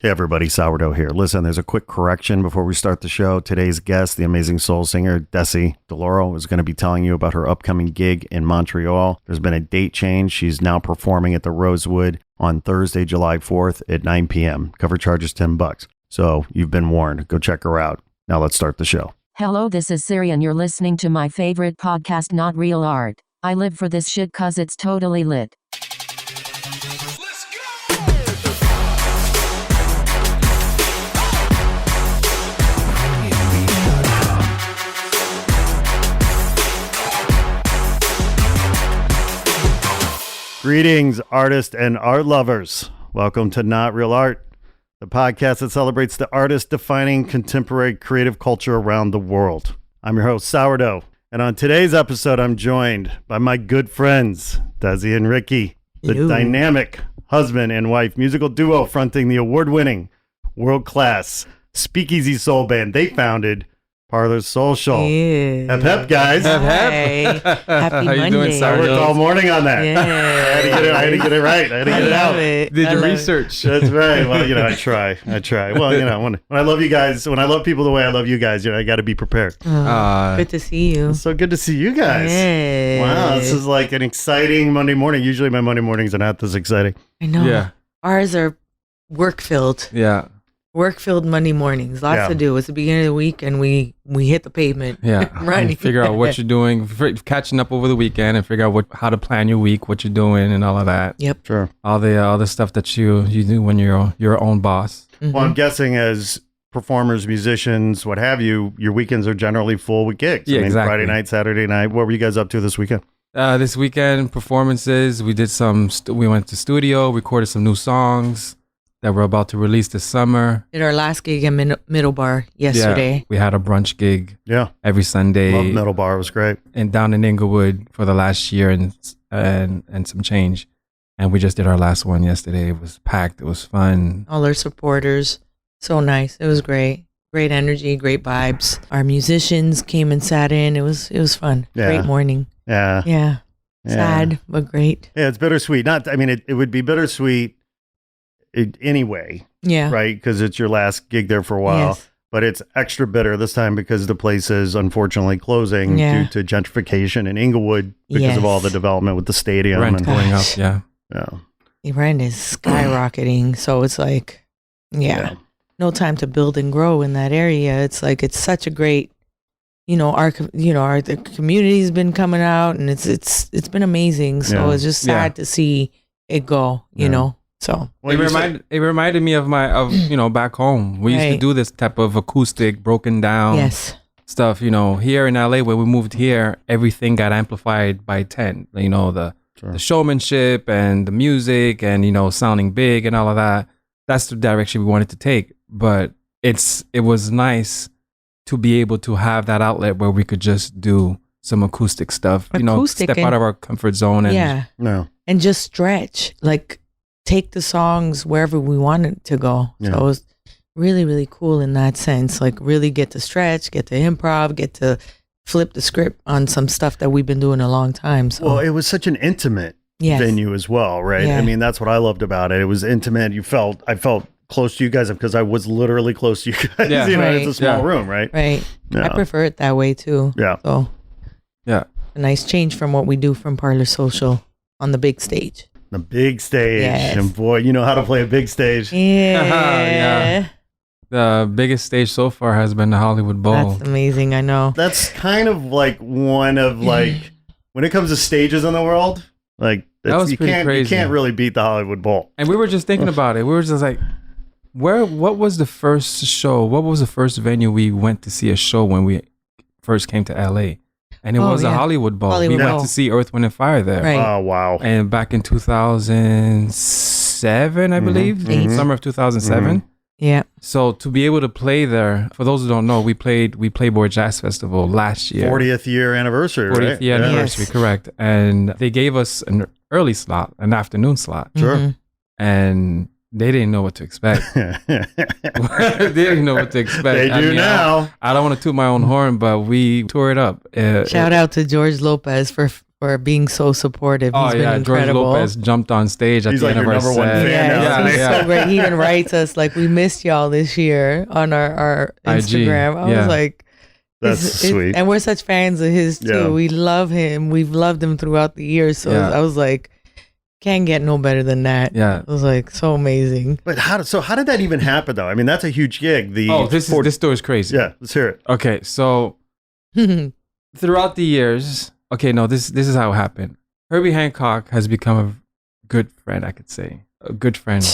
Hey everybody, Sourdough here. Listen, there's a quick correction before we start the show. Today's guest, the amazing soul singer Dessy Lauro, is going to be telling you about her upcoming gig in Montreal. There's been a date change. She's now performing at the Rosewood on Thursday, July 4th at 9 p.m. Cover charge is $10. So you've been warned. Go check her out. Now let's start the show. Hello, this is Siri and you're listening to my favorite podcast, Not Real Art. I live for this shit cause it's totally lit. Greetings, artists and art lovers. Welcome to Not Real Art, the podcast that celebrates the artist-defining contemporary creative culture around the world. I'm your host, Sourdough, and on today's episode, I'm joined by my good friends, Dessy and Ric'key, the dynamic husband and wife musical duo fronting the award-winning, world-class speakeasy soul band they founded, Parlor Social. Yeah. Hep hep, guys. Hep hep. Happy How Monday. you doing, I worked all morning on that. Yeah. I had to get it right. I had to get it out. It. Did I your love research? That's right. Well, I try. Well, when I love you guys, when I love people the way I love you guys, I got to be prepared. Good to see you. It's so good to see you guys. Yeah. Wow, this is like an exciting Monday morning. Usually my Monday mornings are not this exciting. I know. Yeah. Ours are work-filled. Yeah. Work-filled Monday mornings. Lots to do. It's the beginning of the week and we hit the pavement. Yeah. Running. Figure out what you're doing, catching up over the weekend, and figure out how to plan your week, what you're doing, and all of that. Yep. Sure. All the stuff that you do when you're your own boss. Mm-hmm. Well, I'm guessing as performers, musicians, what have you, your weekends are generally full with gigs. Yeah, exactly. Friday night, Saturday night. What were you guys up to this weekend? This weekend, performances. We did we went to studio, recorded some new songs that we're about to release this summer. Did our last gig in Middle Bar yesterday. Yeah, we had a brunch gig Yeah. every Sunday. Love Metal Bar. It was great. And down in Inglewood for the last year and some change. And we just did our last one yesterday. It was packed. It was fun. All our supporters. So nice. It was great. Great energy, great vibes. Our musicians came and sat in. It was fun. Yeah. Great morning. Yeah. Yeah. Sad, but great. Yeah, it's bittersweet. It would be bittersweet anyway, Yeah. right? Because it's your last gig there for a while. Yes. But it's extra bitter this time because the place is unfortunately closing Yeah. due to gentrification in Inglewood because of all the development with the stadium. Rent And, going up, Gosh. yeah. yeah. The rent is skyrocketing. So it's like, Yeah. no time to build and grow in that area. It's like, it's such a great, the community's been coming out and it's been amazing. So Yeah. it's just sad to see it go, you know? So Well, It reminded me of back home. We used to Right. do this type of acoustic, broken down yes. stuff. Here in LA, where we moved here, everything got amplified by 10. The showmanship and the music and sounding big and all of that. That's the direction we wanted to take. But it was nice to be able to have that outlet where we could just do some acoustic stuff. Step out of our comfort zone and And just stretch, like take the songs wherever we wanted to go. Yeah. So it was really, really cool in that sense. Like really get to stretch, get to improv, get to flip the script on some stuff that we've been doing a long time. So Well, it was such an intimate venue as well, right? Yeah. I mean, that's what I loved about it. It was intimate. I felt close to you guys because I was literally close to you guys. Yeah. It's a small room, right? right. Yeah. I prefer it that way too. Yeah. So yeah. a nice change from what we do from Parlor Social on the big stage. The big stage. Yes. And boy, you know how to play a big stage. Yeah. The biggest stage so far has been the Hollywood Bowl. That's amazing. I know. That's kind of like one of when it comes to stages in the world, like That was you pretty crazy. You can't really beat the Hollywood Bowl. And we were just thinking about it. We were just like, what was the first show? What was the first venue we went to see a show when we first came to LA? And it was a Hollywood Bowl. Hollywood we Bowl. went to see Earth, Wind and Fire there. Right. Oh, wow. And back in 2007, I believe, summer of 2007. Yeah. So to be able to play there, for those who don't know, we played Playboy Jazz Festival last year. 40th year anniversary, 40th right? year anniversary, Yes. correct. And they gave us an early slot, an afternoon slot. Sure. Mhm. And they didn't know what to expect. They didn't know what to expect. They do now. I don't want to toot my own horn, but we tore it up. Shout out to George Lopez for for being so supportive. He's been incredible. George Lopez jumped on stage at He's the like end of your our number one set. fan. He's so great. He even writes us like, we missed y'all this year on our Instagram. I was like, that's sweet. And we're such fans of his too. Yeah. We love him. We've loved him throughout the years. So Yeah. I was like, can't get no better than that. Yeah. It was like so amazing. But how did that even happen though? I mean, that's a huge gig. This story is crazy. Yeah, let's hear it. Okay, so throughout the years, this is how it happened. Herbie Hancock has become a good friend, I could say. A good friend.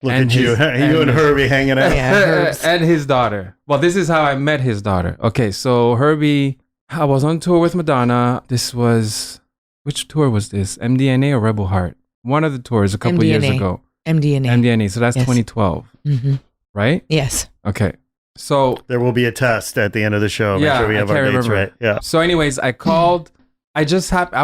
Look at you. You and Herbie hanging out. Yeah, and his daughter. Well, this is how I met his daughter. Okay, so Herbie, I was on tour with Madonna. Which tour was this? MDNA or Rebel Heart? One of the tours a couple years ago. MDNA. So that's 2012. Mm-hmm. Right? Yes. Okay. So there will be a test at the end of the show. Make sure we have our dates right. Yeah. So anyways, I called. I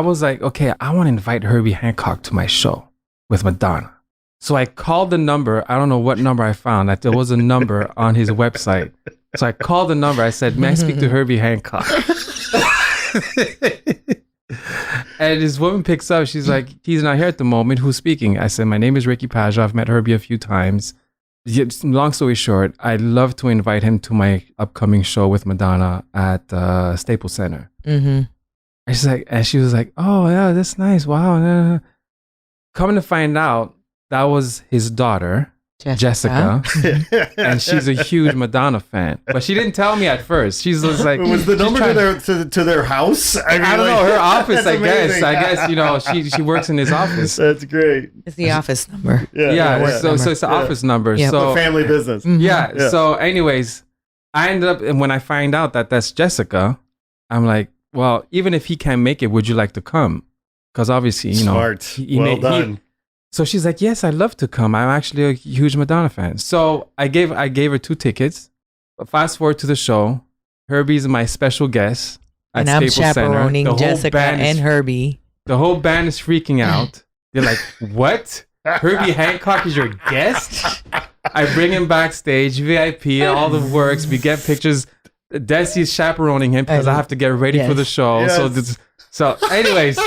was like, okay, I want to invite Herbie Hancock to my show with Madonna. So I called the number. I don't know what number I found. There was a number on his website. So I called the number. I said, may I speak to Herbie Hancock? And this woman picks up. She's like, he's not here at the moment. Who's speaking? I said, my name is Ric'key Pageot. I've met Herbie a few times. Long story short, I'd love to invite him to my upcoming show with Madonna at Staples Center. Mm-hmm. And she was like, oh, yeah, that's nice. Wow. Coming to find out, that was his daughter, Jessica. And she's a huge Madonna fan. But she didn't tell me at first. She's just like... Was the number to their house? I don't know, her office, I guess. I guess, she works in his office. That's great. It's the office number. So it's the office number. Yeah. So the family business. Mm-hmm. Yeah. So anyways, I ended up, and when I find out that that's Jessica, I'm like, well, even if he can't make it, would you like to come? Because obviously, Smart. Well done. So she's like, yes, I'd love to come. I'm actually a huge Madonna fan. So I gave her 2 tickets. But fast forward to the show. Herbie's my special guest at and I'm Staples chaperoning Center. Jessica and Herbie. The whole band is freaking out. They're like, what? Herbie Hancock is your guest? I bring him backstage, VIP, all the works. We get pictures. Dessy's chaperoning him because I have to get ready for the show. Yes. So anyways...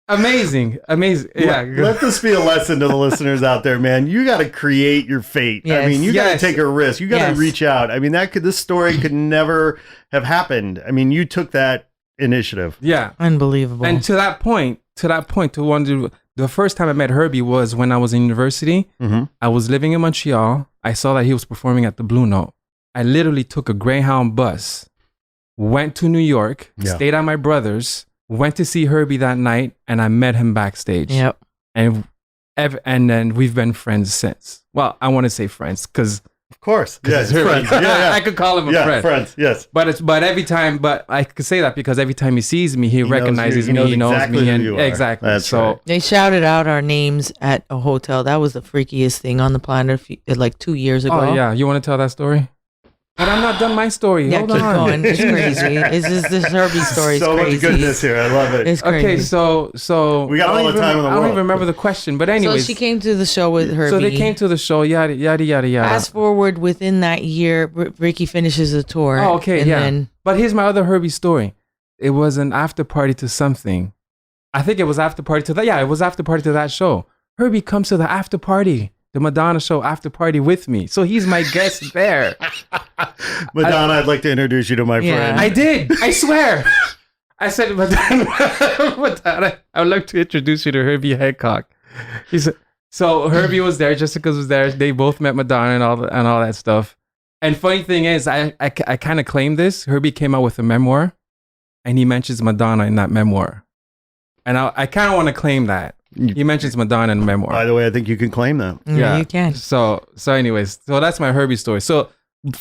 Amazing. Yeah. Let this be a lesson to the listeners out there, man. You got to create your fate. Yes. I mean, you got to take a risk. You got to reach out. I mean, this story could never have happened. I mean, you took that initiative. Yeah. Unbelievable. And to that point, the first time I met Herbie was when I was in university. Mm-hmm. I was living in Montreal. I saw that he was performing at the Blue Note. I literally took a Greyhound bus, went to New York, stayed at my brother's, went to see Herbie that night, and I met him backstage. Yep. And then we've been friends since. Well, I want to say friends because, of course, it's friends. Yeah. I could call him a friend. Friends. Yes. But I could say that because every time he sees me, he recognizes me. He knows exactly me, who and you are. exactly. That's so right. They shouted out our names at a hotel. That was the freakiest thing on the planet. Like 2 years ago. Oh yeah, you want to tell that story? But I'm not done my story. Yeah, Hold keep on. going. It's crazy. It's just this Herbie story is so crazy. much goodness here. I love it. It's crazy. Okay, so we got all the time in the I don't world. even remember the question, but anyways. So she came to the show with Herbie. So they came to the show, yada yada yada yada. Fast forward within that year, Ric'key finishes the tour. Oh, okay, and yeah. Then, but here's my other Herbie story. It was an after party to something. I think it was after party to that. Yeah, it was after party to that show. Herbie comes to the after party, the Madonna show after party with me. So he's my guest there. Madonna, I'd like to introduce you to my friend. I did. I swear. I said, Madonna, I would like to introduce you to Herbie Hancock. He said, so Herbie was there, Jessica was there. They both met Madonna and all that stuff. And funny thing is, I kind of claim this. Herbie came out with a memoir, and he mentions Madonna in that memoir. And I kind of want to claim that. He mentions Madonna in the memoir. By the way, I think you can claim that. yeah, you can. So anyways, so that's my Herbie story. So,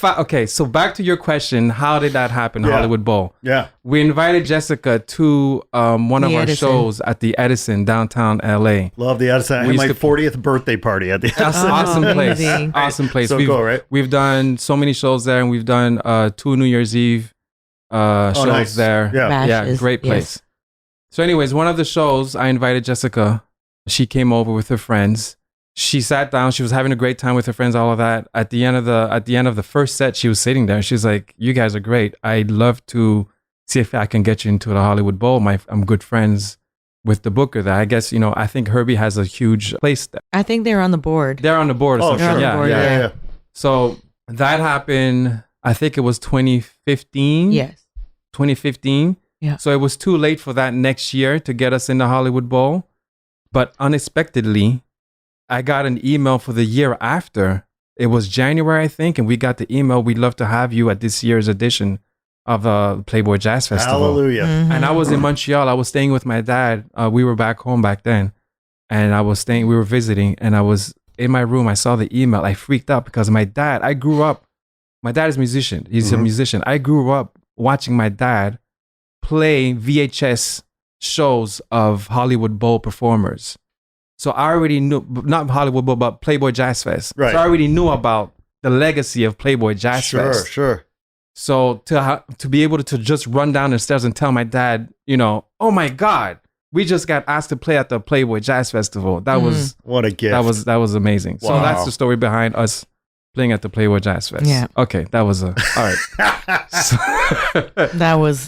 okay, so back to your question, how did that happen, Hollywood Bowl? Yeah. We invited Jessica to one of our Edison. shows at the Edison, downtown LA. Love the Edison. I had my 40th birthday party at the Edison. Awesome place. amazing. Awesome place. So cool, right? We've done so many shows there, and we've done 2 New Year's Eve shows nice. there. Yeah. Bashes, Great place. yes. So anyways, one of the shows, I invited Jessica. She came over with her friends. She sat down. She was having a great time with her friends, all of that. At the end of the first set, she was sitting there. She's like, you guys are great. I'd love to see if I can get you into the Hollywood Bowl. I'm good friends with the booker there. I guess, I think Herbie has a huge place there. I think they're on the board. They're on the board or Oh, something. sure. They're on the board, Yeah. So that happened, I think it was 2015. Yes. 2015. Yeah. So it was too late for that next year to get us in the Hollywood Bowl. But unexpectedly, I got an email for the year after. It was January, I think, and we got the email, we'd love to have you at this year's edition of Playboy Jazz Festival. Hallelujah. Mhm. And I was in Montreal. I was staying with my dad. We were back home back then. And we were visiting, and I was in my room. I saw the email. I freaked out because my dad is a musician. He's a musician. I grew up watching my dad play VHS shows of Hollywood Bowl performers. So I already knew, not Hollywood Bowl, but Playboy Jazz Fest. Right. So I already knew about the legacy of Playboy Jazz Fest. Sure. So to be able to just run down the stairs and tell my dad, oh my God, we just got asked to play at the Playboy Jazz Festival. That was What a gift. that was amazing. So Wow. that's the story behind us playing at the Playboy Jazz Fest. Yeah. Okay, that was all right.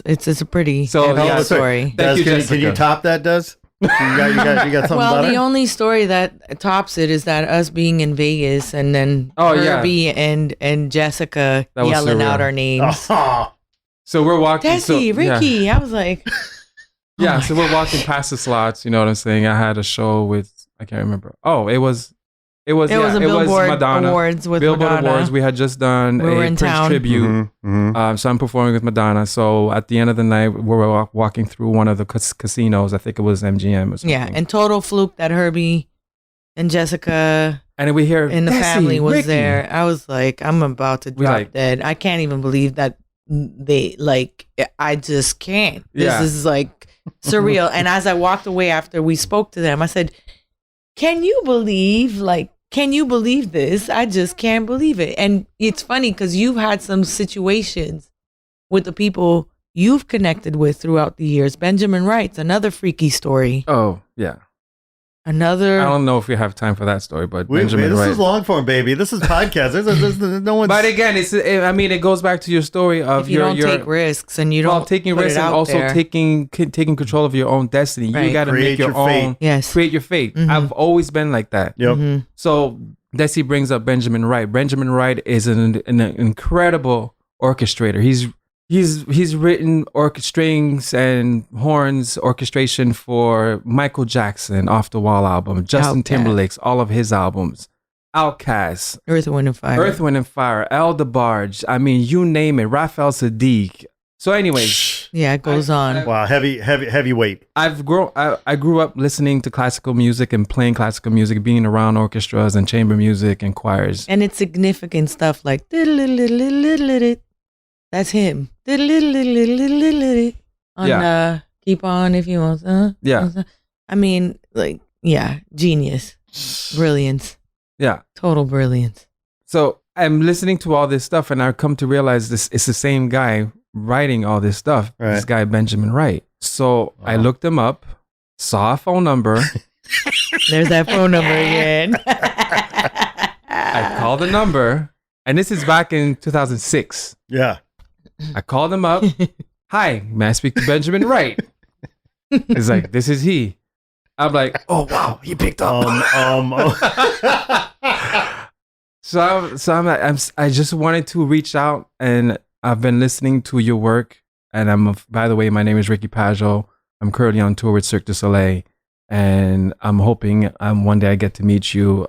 It's a pretty So, epic yeah, story. Des, you, can you Jessica. top that, Des? You got something Well, about the it? only story that tops it is that us being in Vegas and then Oh, yeah. Herbie and Jessica That was yelling surreal. out our names. Oh, So we're walking. Dessy, Ric'key. I was like, Yeah, oh my so we're walking past the slots. You know what I'm saying? I had a show with, I can't remember. Oh, it was it was a Billboard Madonna. Awards with Billboard Madonna. Awards. We had just done We were a in Prince town. tribute. mhm. So I'm performing with Madonna. So at the end of the night, we were walking through one of the casinos. I think it was MGM or something. Yeah, and total fluke that Herbie and Jessica and then we hear and the Dessy, family was Ric'key. there. I was like, I'm about to We drop like- dead. I can't even believe that they I just can't. This Yeah. is like surreal. And as I walked away after we spoke to them, I said, can you believe this? I just can't believe it. And it's funny because you've had some situations with the people you've connected with throughout the years. Benjamin Wright's another freaky story. Oh, yeah. I Another. don't know if we have time for that story, but this Benjamin Wright. is long form, baby. This is podcast. There's no one's. But again, it goes back to your story of If you don't take risks and you don't taking put risks it and out also there. taking control of your own destiny. You Right. got to Create make your your fate. own, Yes. create your fate. Mhm. I've always been like that. Yep. Mhm. So Dessy brings up Benjamin Wright. Benjamin Wright is an incredible orchestrator. He's written strings and horns orchestration for Michael Jackson, Off the Wall album, Justin Outkast. Timberlake's all of his albums, Outkast, Earth, Wind, and Fire. Earth, Wind and Fire, El DeBarge. I mean, you name it. Raphael Sadiq. So, anyways, Yeah, it goes on. Wow, heavyweight. I grew up listening to classical music and playing classical music, being around orchestras and chamber music and choirs. And it's significant stuff like that's him. On Keep On If You Want. Yeah. I mean, like, yeah, genius. Brilliance. Yeah. Total brilliance. So I'm listening to all this stuff, and I come to realize this is the same guy writing all this stuff. Right. This guy Benjamin Wright. So I looked him up, saw a phone number. There's that phone number again. I called the number, and this is back in 2006. Yeah. I called him up. Hi, may I speak to Benjamin Wright? He's like, this is he. I'm like, oh wow, he picked up. I just wanted to reach out, and I've been listening to your work. And by the way, my name is Ricky Pageot. I'm currently on tour with Cirque du Soleil, and I'm hoping one day I get to meet you.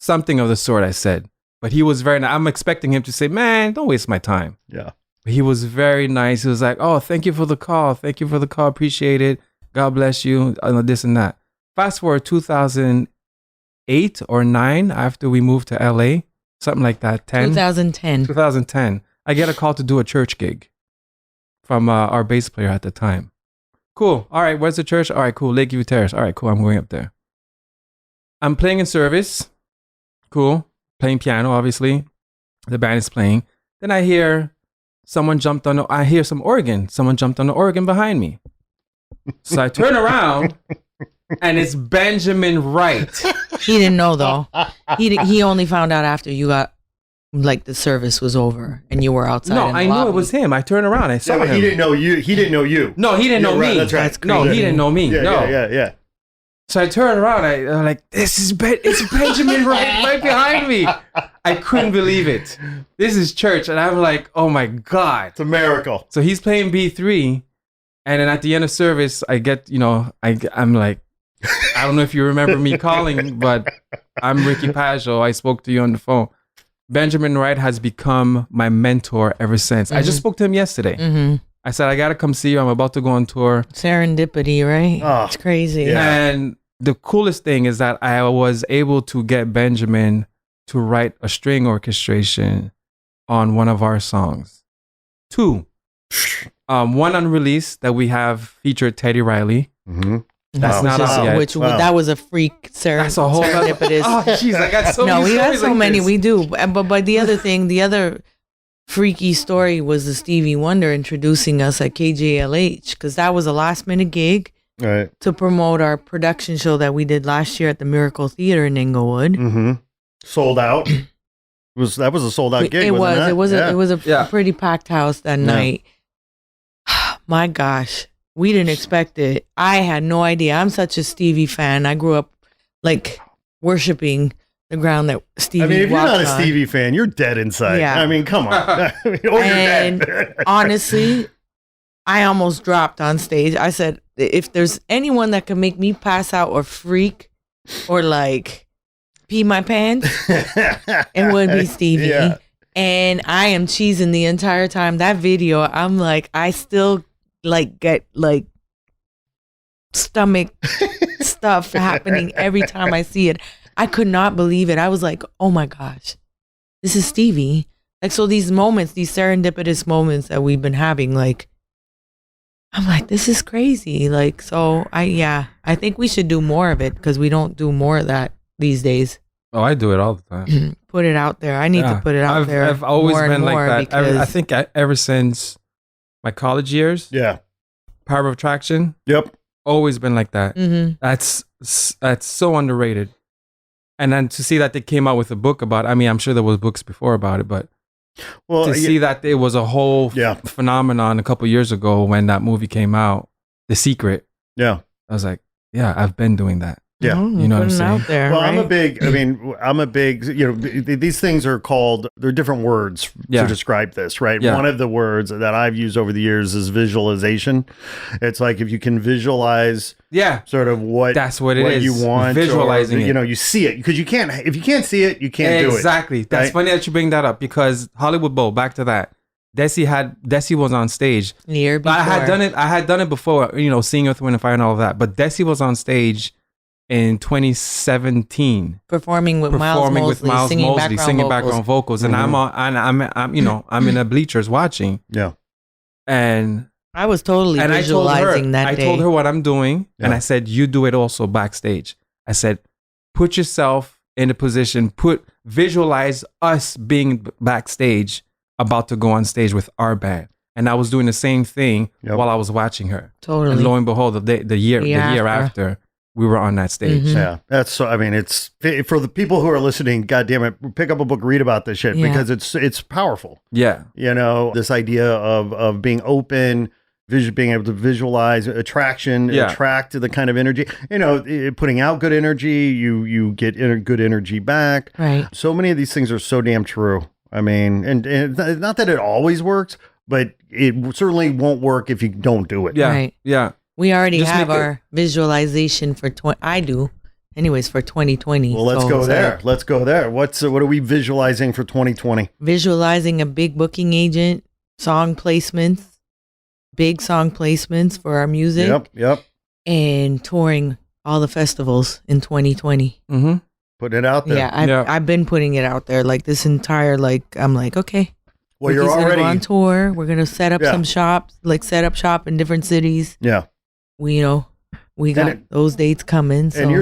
Something of the sort. I said, but he was very nice. I'm expecting him to say, "Man, don't waste my time." Yeah. He was very nice. He was like, "Oh, thank you for the call. Thank you for the call. Appreciate it. God bless you." This and that. Fast forward 2008 or 9, after we moved to LA, something like that. 2010. 2010. I get a call to do a church gig from our bass player at the time. Cool. All right. Where's the church? All right. Cool. Lakeview Terrace. All right. Cool. I'm going up there. I'm playing in service. Cool. Playing piano, obviously. The band is playing. Then I hear someone jumped on. I hear some organ. Someone jumped on the organ behind me. So I turn around, and it's Benjamin Wright. He didn't know though. He only found out after you got like the service was over and you were outside. No, in the I knew lobby. it was him. I turned around. I saw Yeah, but him. he didn't know you. He didn't know you. No, he didn't know Right, me. that's right. That's No, crazy. he didn't know me. Yeah, no. yeah. So I turned around. I'm like, it's Benjamin right behind me. I couldn't believe it. This is church. And I'm like, oh my God. It's a miracle. So he's playing B3. And then at the end of service, I get, I'm like, I don't know if you remember me calling, but I'm Ricky Pageot. I spoke to you on the phone. Benjamin Wright has become my mentor ever since. I just spoke to him yesterday. Mm-hmm. I said, I got to come see you. I'm about to go on tour. Serendipity, right? Oh, It's crazy. yeah. And the coolest thing is that I was able to get Benjamin to write a string orchestration on one of our songs. 2. One unreleased that we have featured Teddy Riley. Mm-hmm. That's not out yet. Which Wow. that was a freak That's a whole other. serendipitous. Oh, jeez, I got so No, many we got stories so like many. this. We do. But the other thing, the other freaky story was the Stevie Wonder introducing us at KJLH, because that was a last minute gig All right. to promote our production show that we did last year at the Miracle Theater in Inglewood. Mm-hmm. Sold out. That was a sold out gig. It was. Wasn't It was. Yeah. It was a Yeah. pretty packed house that night. My gosh, we didn't expect it. I had no idea. I'm such a Stevie fan. I grew up like worshiping the ground that Stevie. I mean, if you're not a walked on. Stevie fan, you're dead inside. Yeah. I mean, come on. I mean, or you're And dead. honestly, I almost dropped on stage. I said, if there's anyone that can make me pass out or freak or like pee my pants, it would be Stevie. Yeah. And I am cheesing the entire time. That video, I'm like, I still like get like stomach stuff happening every time I see it. I could not believe it. I was like, oh my gosh, this is Stevie. Like, so these moments, these serendipitous moments that we've been having, like, I'm like, this is crazy. Like, so I think we should do more of it because we don't do more of that these days. Oh, I do it all the time. Put it out there. I need to put it out there. I've always more and been like more that. because I think ever since my college years, Yeah. Power of Attraction, Yep. always been like that. Mhm. That's so underrated. And then to see that they came out with a book about it, I mean, I'm sure there was books before about it, but Well, to see that it was a whole Yeah. phenomenon a couple years ago when that movie came out, The Secret, yeah. I was like, yeah, I've been doing that. Yeah. You know what I'm putting it saying? out there. Well, right? I'm a big, these things are called, they're different words Yeah. to describe this, right? Yeah. One of the words that I've used over the years is visualization. It's like if you can visualize Yeah, sort of what that's what it is. you want, Visualizing or, it. you see it, because if you can't see it, you can't do it. Exactly. That's right? funny that you bring that up because Hollywood Bowl, back to that. Dessy was on stage. The year But before. I had done it before, seeing Earth, Wind and Fire and all of that. But Dessy was on stage in 2017 performing with Miles Mosley, singing background vocals. And I'm in the bleachers watching. Yeah. And I was totally I told visualizing her, that I day. told her what I'm doing, and Yeah. I said, you do it also backstage. I said, put yourself in a position, visualize us being backstage, about to go on stage with our band. And I was doing the same thing Yep. while I was watching her. Totally. And lo and behold, the year after, we were on that stage. Mhm. Yeah, that's so. I mean, it's for the people who are listening. God damn it, pick up a book, read about this shit Yeah. because it's powerful. Yeah. This idea of being open, being able to visualize attraction, Yeah. attract the kind of energy. Putting out good energy, you get good energy back. Right. So many of these things are so damn true. I mean, and not that it always works, but it certainly won't work if you don't do it. Yeah. Right. Yeah. We already Just have make it- our visualization for I do. Anyways, for 2020. Well, let's So go it's there. like Let's go there. What are we visualizing for 2020? visualizing a big booking agent, big song placements for our music, Yep. and touring all the festivals in 2020. Mm-hmm. Putting it out there. Yeah, I've been putting it out there like this entire I'm like, okay. Well, you're Ricky's gonna already go on tour. We're gonna set up Yeah. some shops, set up shop in different cities. Yeah. We got those dates coming. So. And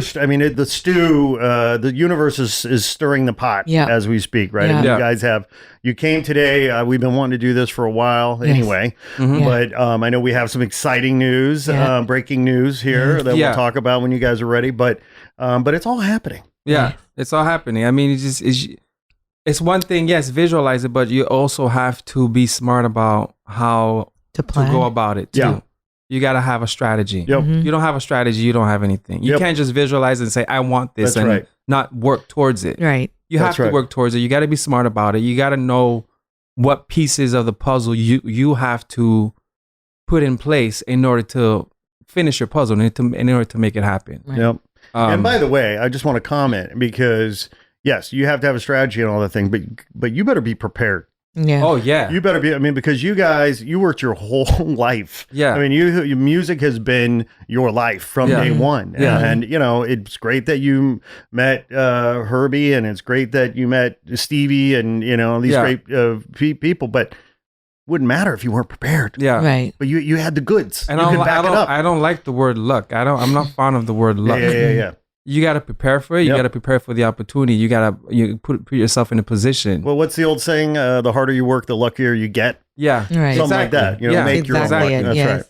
the stew, the universe is stirring the pot as we speak, right? Yeah. And Yeah. you guys you came today. We've been wanting to do this for a while Yes. anyway, Mm-hmm. Yeah. but I know we have some exciting news, Yeah. breaking news here that Yeah. we'll talk about when you guys are ready, but it's all happening. Yeah. It's all happening. I mean, It's one thing, yes, visualize it, but you also have to be smart about how To to plan. go about it too. Yeah. You got to have a strategy. Yep. You don't have a strategy, you don't have anything. You Yep. can't just visualize and say, I want this, That's and right. not work towards it. Right. You That's have to right. work towards it. You got to be smart about it. You got to know what pieces of the puzzle you have to put in place in order to finish your puzzle, in order to make it happen. Right. Yep. And by the way, I just want to comment because yes, you have to have a strategy and all that thing, but you better be prepared. Yeah. Oh yeah. You better be. I mean, because you guys, you worked your whole life. Yeah. I mean, your music has been your life from Yeah. day one. Yeah. And you know, it's great that you met Herbie, and it's great that you met Stevie, and you know these Yeah. great people. But wouldn't matter if you weren't prepared. Yeah. Right. But you had the goods. And you I could don't, back it up. I don't like the word luck. I'm not fond of the word Yeah, luck. yeah. You got to prepare for it. You Yep. got to prepare for the opportunity. You got to put yourself in a position. Well, what's the old saying? The harder you work, the luckier you get. Yeah. Right. Something like that. You know, Yeah. make your own luck. Exactly it, That's yes. right.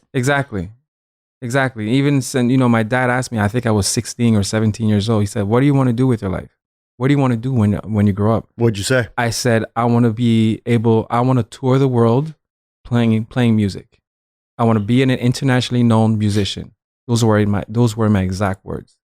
Exactly. Even since, my dad asked me, I think I was 16 or 17 years old. He said, what do you want to do with your life? What do you want to do when you grow up? What'd you say? I said, I want to tour the world playing music. I want to be an internationally known musician. Those were my exact words.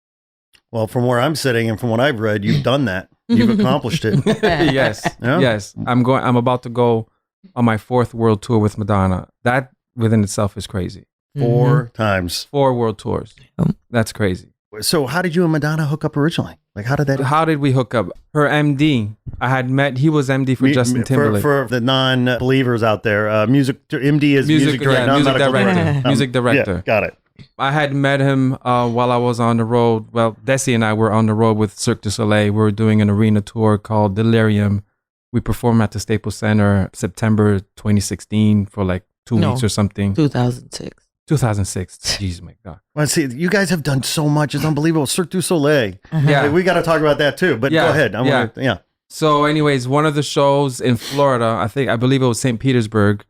Well, from where I'm sitting and from what I've read, you've done that. You've accomplished it. Yes. Yeah. Yes. I'm about to go on my 4th world tour with Madonna. That within itself is crazy. 4 times. 4 world tours. Oh. That's crazy. So how did you and Madonna hook up originally? Like, how did that? How did we hook up? Her MD, I had met, he was MD for Justin Timberlake. For the non-believers out there, MD is music director, not medical director. Music director. Yeah, got it. I had met him while I was on the road. Well, Dessy and I were on the road with Cirque du Soleil. We were doing an arena tour called Delirium. We performed at the Staples Center September 2016 for like 2 No. weeks or something. 2006. 2006. Jeez, my God. Well, see, you guys have done so much. It's unbelievable. Cirque du Soleil. Yeah. Like, we got to talk about that too. But Yeah, go ahead. yeah. So anyways, one of the shows in Florida, I believe it was St. Petersburg,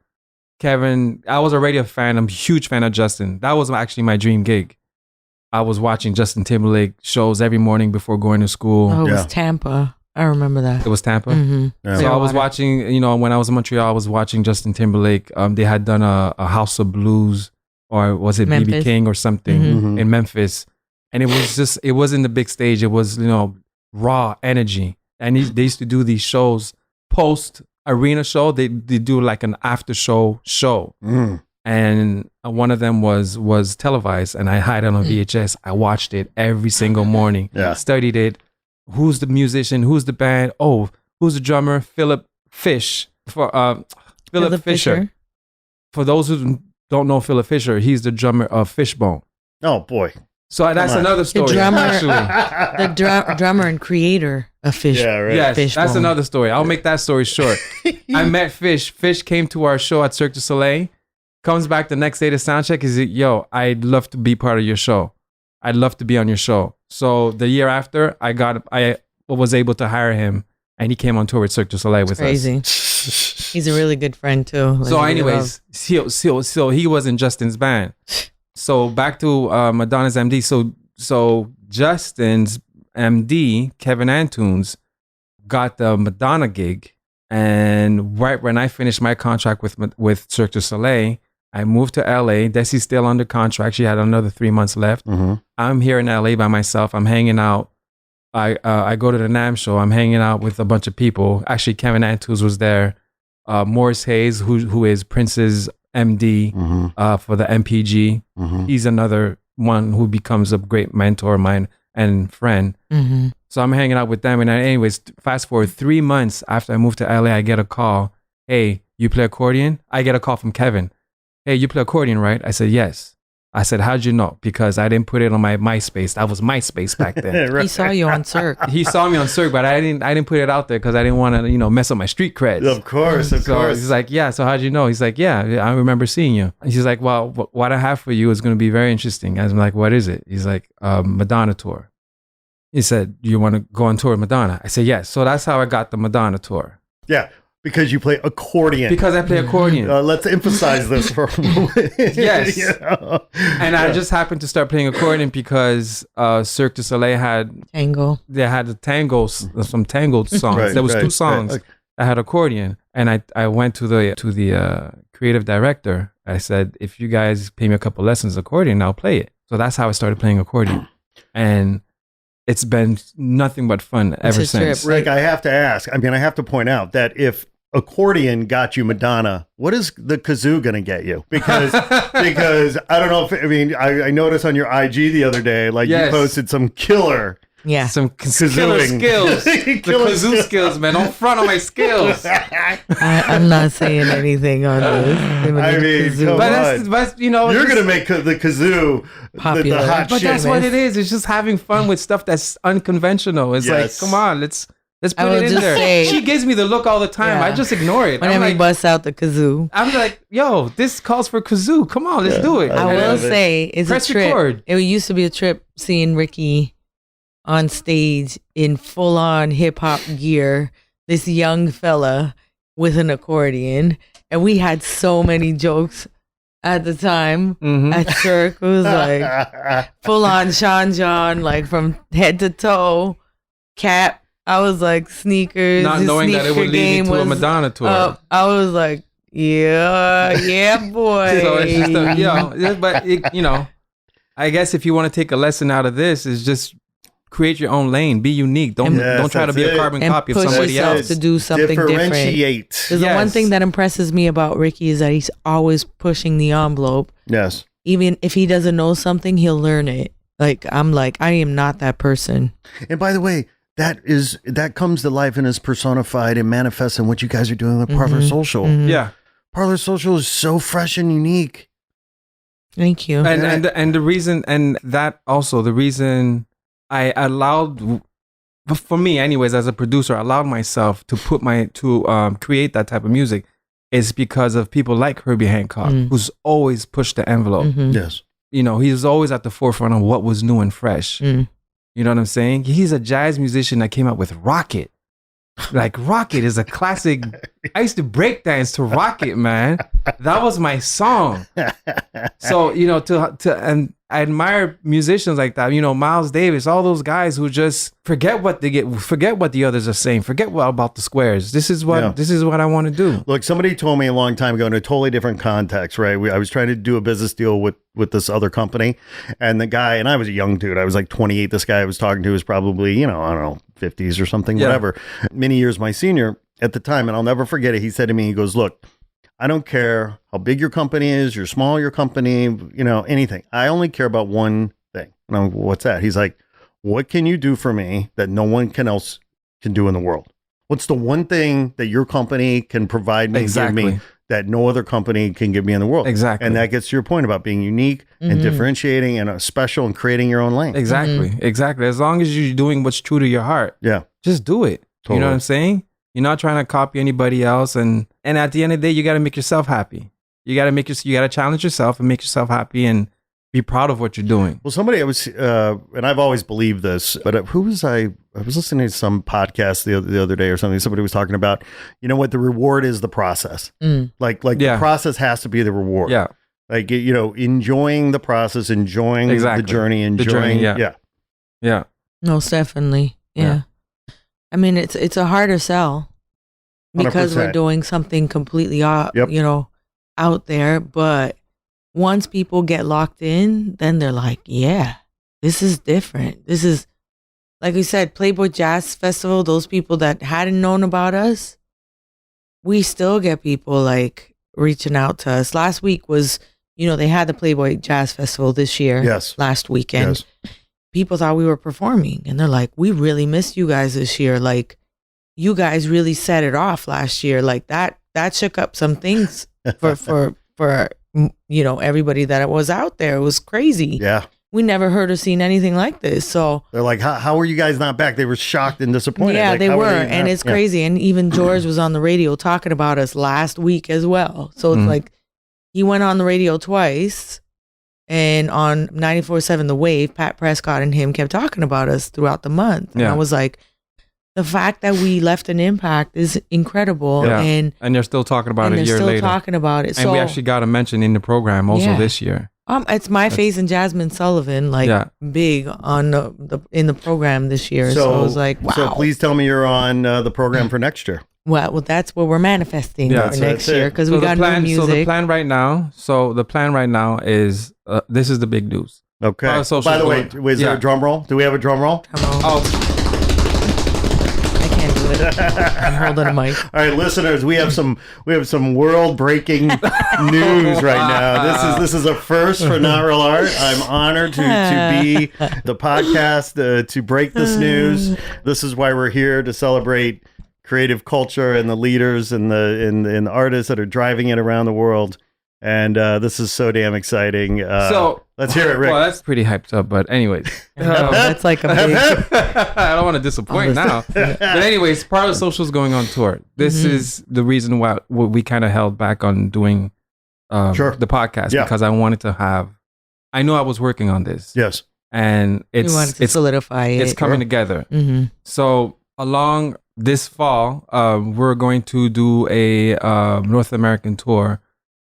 Kevin, I was already a fan. I'm a huge fan of Justin. That was actually my dream gig. I was watching Justin Timberlake shows every morning before going to school. Oh, it Yeah. was Tampa. I remember that. It was Tampa. Mm-hmm. Yeah. So I was Clearwater. watching, when I was in Montreal, I was watching Justin Timberlake. They had done a House of Blues, or was it BB Memphis. King or something Mhm. in Memphis. And it wasn't the big stage. It was, raw energy. And they used to do these shows post arena show. They do like an after show. Mm. And one of them was televised, and I had it on VHS. I watched it every single morning. Yeah. Studied it. Who's the musician? Who's the band? Oh, who's the drummer? Philip Fish. Philip Fisher. For those who don't know Philip Fisher, he's the drummer of Fishbone. Oh, boy. So that's on. another story. drummer- actually. The drummer and creator of Fish. Yeah, right. Yes, Fishbone. that's another story. I'll make that story short. I met Fish. Fish came to our show at Cirque du Soleil. Comes back the next day to soundcheck. He's like, yo, I'd love to be part of your show. I'd love to be on your show. So the year after, I was able to hire him, and he came on tour with Cirque du Soleil with Crazy. us. He's a really good friend too. Like, So I anyways, so he was in Justin's band. So back to Madonna's MD. So Justin's MD, Kevin Antunes, got the Madonna gig, and right when I finished my contract with Cirque du Soleil, I moved to LA. Dessy's still under contract. She had another 3 months left. Mhm. I'm here in LA by myself. I'm hanging out. I go to the NAMM show. I'm hanging out with a bunch of people. Actually, Kevin Antunes was there. Morris Hayes, who is Prince's MD Mhm. for the MPG. Mhm. He's another one who becomes a great mentor of mine and friend. Mm-hmm. So I'm hanging out with them. And anyways, fast forward 3 months after I moved to LA, I get a call. Hey, you play accordion? I get a call from Kevin. Hey, you play accordion, right? I said, yes. I said, how'd you know? Because I didn't put it on my MySpace. That was MySpace back then. Right. He saw you on Cirque. He saw me on Cirque, but I didn't put it out there because I didn't want to, mess up my street creds. Of course, of So course. he's like, yeah, so how'd you know? He's like, yeah, I remember seeing you. He's like, well, what I have for you is going to be very interesting. I'm like, what is it? He's like, Madonna tour. He said, you want to go on tour with Madonna? I said, yes. So that's how I got the Madonna tour. Yeah, Because you play accordion. Because I play accordion. Let's emphasize this for a moment. Yes. You know? And I just happened to start playing accordion because Cirque du Soleil had the tangos, some tango songs. Right, there was 2 songs that had accordion, and I went to the creative director. I said, if you guys pay me a couple lessons of accordion, I'll play it. So that's how I started playing accordion, and it's been nothing but fun ever since. Rick, I have to ask. I mean, I have to point out that if accordion got you Madonna, what is the kazoo going to get you? Because I don't know if, I mean, I noticed on your IG the other day, like you posted some killer. Yeah. Some killer skills. The kazoo skills, man. Don't front on my skills. I'm not saying anything on this. I mean, but you know, you're going to make the kazoo popular. The hot but shit. That's what it is. It's just having fun with stuff that's unconventional. It's like, come on, let's put it in there. She gives me the look all the time. I just ignore it. Whenever he busts out the kazoo, I'm like, yo, this calls for kazoo. Come on, let's do it. I will say, it's a trip. Record. It used to be a trip seeing Ric'key on stage in full-on hip-hop gear, this young fella with an accordion, and we had so many jokes at the time at Cirque. It was like full-on Sean John, like from head to toe, cap. I was like sneakers. Not knowing that it would lead me to a Madonna tour. I was like, yeah, boy. So it's just but you know, I guess if you want to take a lesson out of this, is just create your own lane. Be unique. Don't try to be a carbon copy of somebody else. To do something differentiate. Because the one thing that impresses me about Ric'key is that he's always pushing the envelope. Yes. Even if he doesn't know something, he'll learn it. Like I am not that person. And by the way, that comes to life and is personified and manifests in what you guys are doing with Parlor Social. Yeah. Parlor Social is so fresh and unique. Thank you. And the reason, and that also the reason I allowed, for me anyways, as a producer, I allowed myself to create that type of music is because of people like Herbie Hancock, who's always pushed the envelope. Yes. You know, he's always at the forefront of what was new and fresh. You know what I'm saying? He's a jazz musician that came up with Rocket. Like Rocket is a classic. I used to break dance to Rocket, man. That was my song. So, you know, and I admire musicians like that. You know, Miles Davis, all those guys who just forget what the others are saying. Forget about the squares. This is what I want to do. Look, somebody told me a long time ago in a totally different context, right? I was trying to do a business deal with this other company, and the guy, and I was a young dude. I was like 28. This guy I was talking to was probably, you know, I don't know, 50s or something, whatever. Many years my senior at the time, and I'll never forget it. He said to me, he goes, look, I don't care how big your company is, you're small, your company, you know, anything. I only care about one thing. And I'm, what's that? He's like, what can you do for me that no one else can do in the world? What's the one thing that your company can provide me, give me, that no other company can give me in the world? Exactly. And that gets to your point about being unique and differentiating and special and creating your own lane. Exactly. As long as you're doing what's true to your heart. Yeah. Just do it. Totally. You know what I'm saying? You're not trying to copy anybody else, and at the end of the day, you got to make yourself happy. You got to challenge yourself and make yourself happy and be proud of what you're doing. Well, somebody and I've always believed this, but I was listening to some podcast the other day or something. Somebody was talking about, you know what, the reward is the process. Like the process has to be the reward. Yeah. Like, you know, enjoying the process, enjoying the journey, enjoying. Yeah. Most definitely. Yeah. I mean, it's a harder sell because 100%. we're doing something completely you know, out there. But once people get locked in, then they're like, yeah, this is different. This is, like we said, Playboy Jazz Festival, those people that hadn't known about us, we still get people like reaching out to us. Last week was, you know, they had the Playboy Jazz Festival this year. Yes. Last weekend. Yes. People thought we were performing, and they're like, we really missed you guys this year. Like, you guys really set it off last year. Like that shook up some things for you know, everybody that was out there. It was crazy. Yeah. We never heard or seen anything like this. So they're like, how were you guys not back? They were shocked and disappointed. Yeah, like, they were. And it's crazy. And even George was on the radio talking about us last week as well. So it's like, he went on the radio twice. And on 94.7 The Wave, Pat Prescott and him kept talking about us throughout the month. And I was like, the fact that we left an impact is incredible. Yeah. And they're still talking about it a they're year still later. talking about it. And we actually got a mention in the program also this year. It's my face and Jasmine Sullivan, big on in the program this year. So I was like, wow. So please tell me you're on the program for next year. Well, that's what we're manifesting for next year because we got new music. So the plan right now is this is the big news. Okay. By the way, was there a drum roll? Do we have a drum roll? Oh. I can't do it. I'm holding a mic. All right, listeners, we have some world breaking news right now. This is a first for Not Real Art. I'm honored to be the podcast to break this news. This is why we're here, to celebrate creative culture and the leaders and the artists that are driving it around the world. And this is so damn exciting. So let's hear it, Rick. Well, that's pretty hyped up, but anyways. That's like a big... I don't want to disappoint now. But anyways, Parlor Social is going on tour. This is the reason why we kind of held back on doing the podcast, because I wanted to have... I know I was working on this. Yes. And it's solidify it. It's coming together. Mm-hmm. So along this fall, we're going to do a North American tour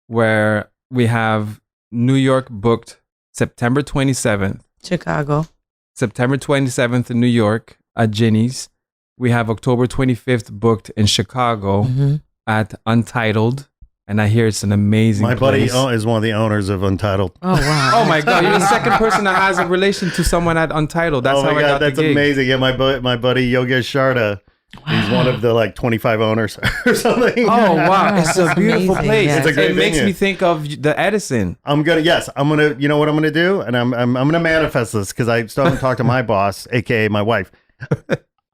where we have New York booked September 27th. Chicago. September 27th in New York at Ginny's. We have October 25th booked in Chicago at Untitled. And I hear it's an amazing My place. buddy is one of the owners of Untitled. Oh, wow. Oh, my God. You're the second person that has a relation to someone at Untitled. That's how I got the gig. That's amazing. Yeah, my buddy Yogesh Sharda. Wow. He's one of the 25 owners or something. Oh wow, it's a beautiful place. Yeah. It's a great It makes me think of the Edison. You know what I'm gonna do, and I'm gonna manifest this because I started to talk to my boss, aka my wife.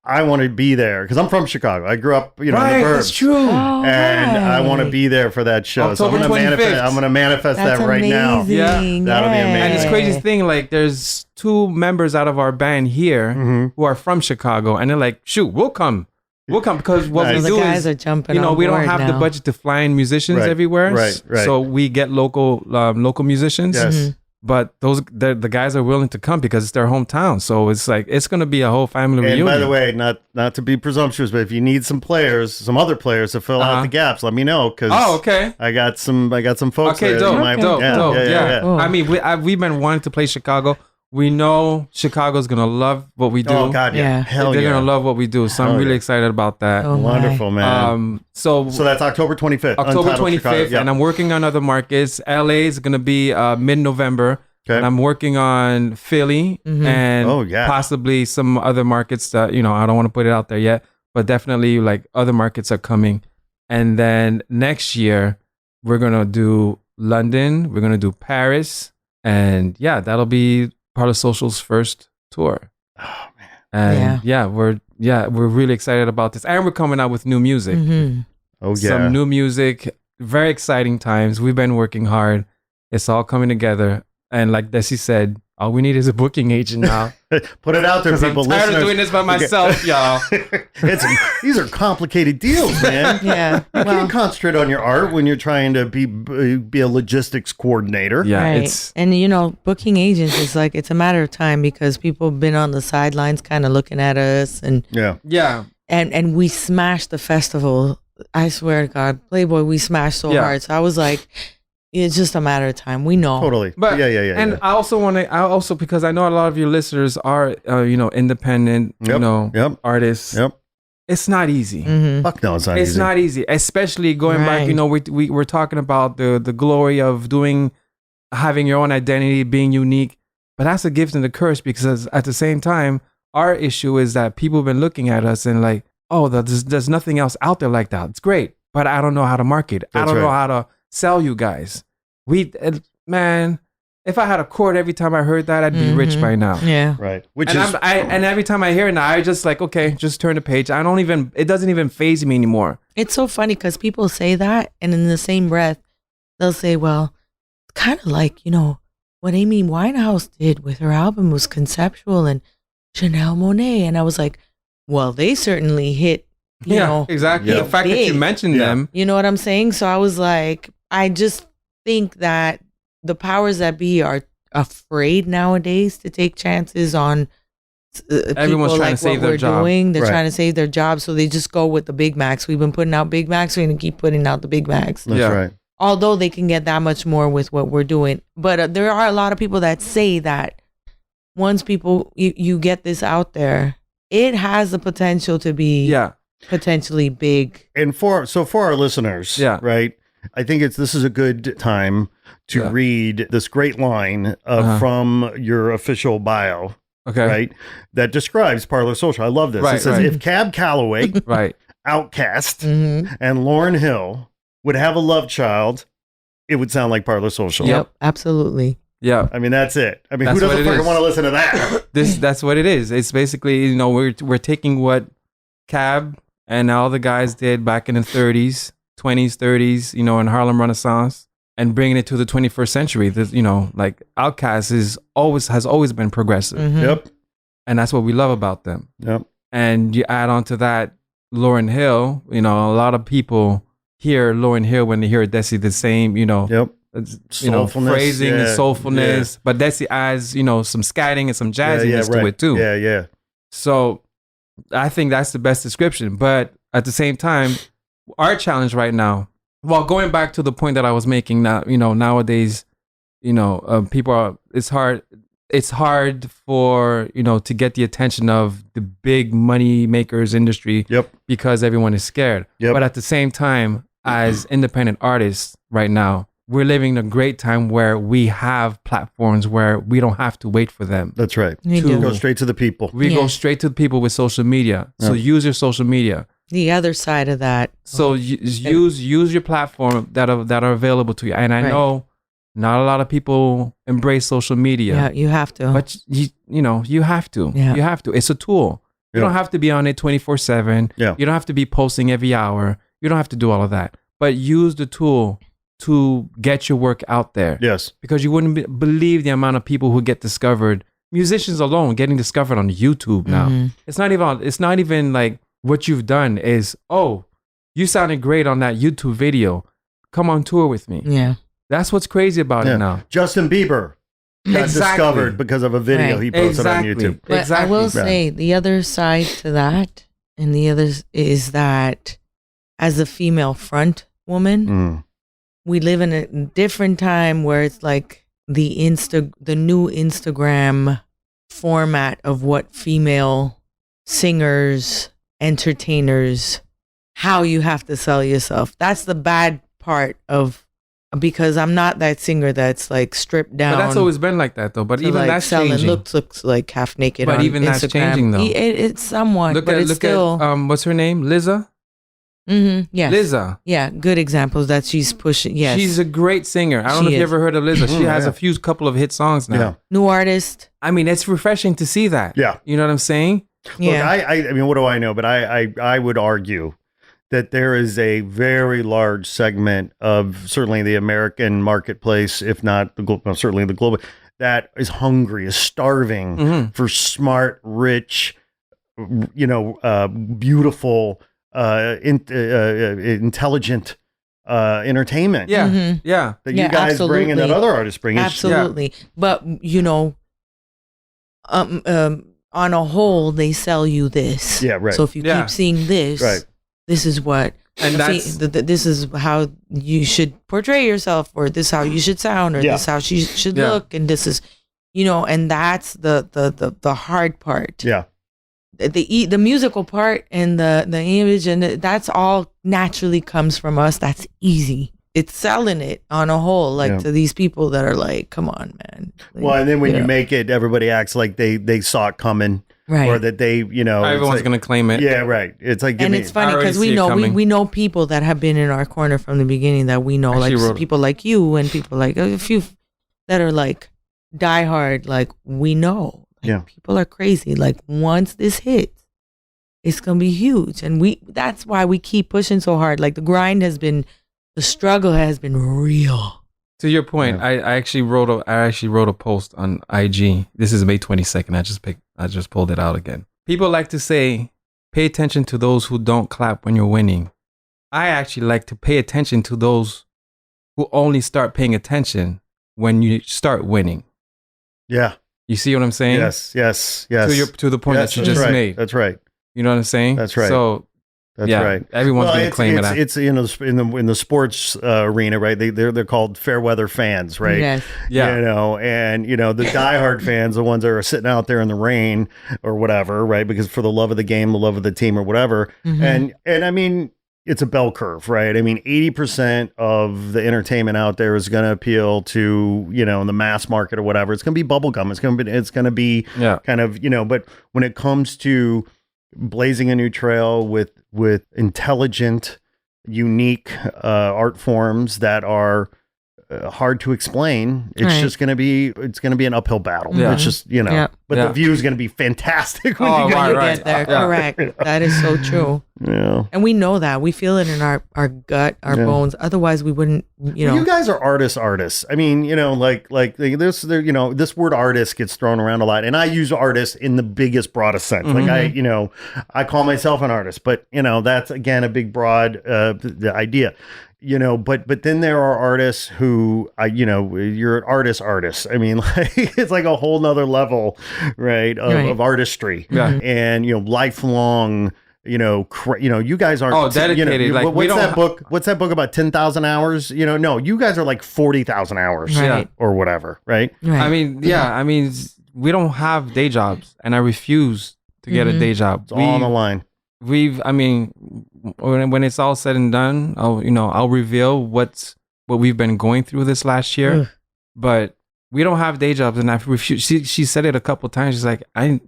I want to be there because I'm from Chicago. I grew up, in the burbs. That's true. And I want to be there for that show. October so I'm gonna manifest That's that right now. Yeah. That'll be amazing. And it's crazy thing, there's two members out of our band here who are from Chicago, and they're like, "Shoot, we'll come because what we do guys is, are jumping we don't have now. the budget to fly in musicians everywhere, Right. So we get local musicians." Yes. But the guys are willing to come because it's their hometown. So it's going to be a whole family reunion. And by the way, not to be presumptuous, but if you need some other players to fill out the gaps, let me know because I got some folks. Okay, there. dope. Dope. Yeah. Cool. I mean, we've been wanting to play Chicago. We know Chicago's gonna love what we do. Oh God, yeah. Hell They're yeah. gonna love what we do. So I'm really excited about that. Oh, wonderful, man. So that's October 25th. October Untitled 25th, Chicago. and I'm working on other markets. LA is gonna be mid-November. Okay. And I'm working on Philly and possibly some other markets that, I don't want to put it out there yet, but definitely other markets are coming. And then next year, we're going to do London, we're going to do Paris, and that'll be Parlor Social's first tour. Oh man. And we're really excited about this. And we're coming out with new music. Mm-hmm. Oh yeah. Some new music, very exciting times. We've been working hard. It's all coming together. And like Dessy said, all we need is a booking agent now. Put it out there, people. I'm tired of doing this by myself, y'all. These are complicated deals, man. Yeah. You can't concentrate on your art when you're trying to be a logistics coordinator. Yeah, right. And booking agents is it's a matter of time because people have been on the sidelines kind of looking at us and and we smashed the festival. I swear to God, Playboy, we smashed so hard. So I was like, it's just a matter of time. We know. Totally. But And I also because I know a lot of your listeners are independent, artists. Yep. It's not easy. Mm-hmm. Fuck no, it's not easy. It's not easy, especially going back. We're talking about the glory of having your own identity, being unique. But that's a gift and a curse because at the same time, our issue is that people have been looking at us and there's nothing else out there like that. It's great, but I don't know how to market. I don't know how to sell you guys. If I had a chord every time I heard that, I'd be rich by now. Yeah. Right. And every time I hear it now, I just okay, just turn the page. It doesn't even faze me anymore. It's so funny because people say that and in the same breath, they'll say, well, kind of what Amy Winehouse did with her album was conceptual and Chanel Monáe. And I was like, well, they certainly hit, exactly. The fact that you mentioned them. You know what I'm saying? So I was like, I just think that the powers that be are afraid nowadays to take chances on Everyone's people trying like to save what their we're job. doing. They're Right. trying to save their jobs, so they just go with the Big Macs. We've been putting out Big Macs. We're going to keep putting out the Big Macs. That's Yeah. right. Although they can get that much more with what we're doing. But there are a lot of people that say that once you get this out there, it has the potential to be Yeah. potentially big. And for our listeners, Yeah. right? I think this is a good time to Yeah. read this great line from your official bio, Okay. right? That describes Parlor Social. I love this. Right, It says, right. if Cab Calloway, Right. Outcast, Mm-hmm. and Lauryn Hill would have a love child, it would sound like Parlor Social. Yep, absolutely. Yeah. I mean, that's it. I mean, That's who what doesn't it fucking is. want to listen to that? That's what it is. It's basically, we're taking what Cab and all the guys did back in the 30s, 20s, 30s, in Harlem Renaissance, and bringing it to the 21st century. Like Outkast has always been progressive, Mhm. Yep. and that's what we love about them. Yep. And you add on to that Lauryn Hill. A lot of people hear Lauryn Hill when they hear Dessy the same. Yep. Soulfulness, phrasing and yeah, soulfulness, but Dessy adds some scatting and some jazziness to right. it too. Yeah, yeah. So I think that's the best description. But at the same time, our challenge right now, well, going back to the point that I was making now, nowadays, people are, it's hard for, to get the attention of the big money makers industry Yep. because everyone is scared. Yep. But at the same time, as independent artists right now, we're living a great time where we have platforms where we don't have to wait for them. That's right. We To- do. Go straight to the people. We Yeah. go straight to the people with social media. So use your social media. The other side of that. So use your platform that are available to you. And I Right. know not a lot of people embrace social media, Yeah, you have to. but you have to. Yeah. You have to. It's a tool. You Yeah. don't have to be on it 24/7. Yeah. You don't have to be posting every hour. You don't have to do all of that. But use the tool to get your work out there. Yes. Because you wouldn't believe the amount of people who get discovered. Musicians alone getting discovered on YouTube now. Mhm. It's not even like what you've done is, oh, you sounded great on that YouTube video. Come on tour with me. Yeah. That's what's crazy about Yeah. it now. Justin Bieber got Exactly. discovered because of a video Right. he posted Exactly. on YouTube. But Exactly. I will Right. say the other side to that, and the other is that as a female front woman, Mm. we live in a different time where it's like the new Instagram format of what female singers, entertainers, how you have to sell yourself. That's the bad part of, because I'm not that singer that's like stripped down. But that's always been like that though. But to, even like, that's selling changing. looks like half naked. But on even that's Instagram. changing, though. It's somewhat, Look but at it's still. what's her name? Liza? Yes. Liza. Yeah, good examples that she's pushing. Yes, She's a great singer. I don't She know if you is. ever heard of Liza. She has Yeah. a couple of hit songs now. Yeah. new artist. I mean, it's refreshing to see that. Yeah. You know what I'm saying? Yeah, Look, I mean, what do I know? But I would argue that there is a very large segment of certainly the American marketplace, if not certainly the global, that is hungry, is starving Mhm. for smart, rich, beautiful, intelligent entertainment. Yeah. Mhm. Yeah. That Yeah, you guys bring and that absolutely. other artists bring. It's- absolutely. But on a whole, they sell you this. Yeah, right. So if you Yeah. keep seeing this, Right. this is what. And that's this is how you should portray yourself, or this is how you should sound, or Yeah. this is how she should Yeah. look, and this is, and that's the hard part. Yeah. The musical part and the image, and that's all naturally comes from us. That's easy. It's selling it on a whole, like Yeah. to these people that are like, come on, man. Like, Well, and then when you know. make it, everybody acts like they saw it coming, right. or that they, it's everyone's like- gonna claim it. Yeah, right. It's like, And it's funny I already because we see it know coming. we know people that have been in our corner from the beginning that we know, Actually like wrote- people like you and people like a few that are like diehard. Like we know, like, Yeah. people are crazy. Like once this hits, it's gonna be huge, and that's why we keep pushing so hard. Like the struggle has been real. To your point, Yeah. I actually wrote a post on IG. This is May 22nd. I just pulled it out again. People like to say, pay attention to those who don't clap when you're winning. I actually like to pay attention to those who only start paying attention when you start winning. yeah, You see what I'm saying? Yes. To the point Yes, that you that's just right. made. That's right. You know what I'm saying? That's right. So That's yeah, right. everyone's going to claim it. It's in the sports arena, right? They're called fair weather fans, right? Yes. Yeah. You know, and you know the diehard fans, the ones that are sitting out there in the rain or whatever, right? Because for the love of the game, the love of the team, or whatever. Mhm. And I mean, it's a bell curve, right? I mean, 80% of the entertainment out there is going to appeal to, you know, the mass market or whatever. It's going to be bubblegum. It's going to be Yeah. kind of, you know, but when it comes to blazing a new trail with intelligent, unique art forms that are hard to explain, it's Right. just going to be an uphill battle. Yeah. It's just, you know, Yeah. but Yeah. the view is going to be fantastic when Oh, you right, You right. get there, Yeah. correct. That is so true. Yeah. And we know that. We feel it in our gut, our Yeah. bones. Otherwise, we wouldn't, you know. You guys are artists. I mean, you know, like this, you know, this word artist gets thrown around a lot, and I use artist in the biggest, broadest sense. Like Mm-hmm. I call myself an artist, but you know, that's again a big, broad the idea. You know, but then there are artists who, you're an artist. I mean, like it's like a whole nother level, right, of artistry, Yeah. and you know, lifelong. You know, you guys aren't. Oh, dedicated. You know, Like, we what's don't that book? What's that book about 10,000 hours? You know, no, you guys are like 40,000 hours, Right. or whatever, right? Right. I mean, yeah. I mean, we don't have day jobs, and I refuse to get a day job. It's all on the line. I mean, when it's all said and done, I'll reveal what we've been going through this last year. Ugh. But we don't have day jobs, and I refuse. She said it a couple times. She's like, let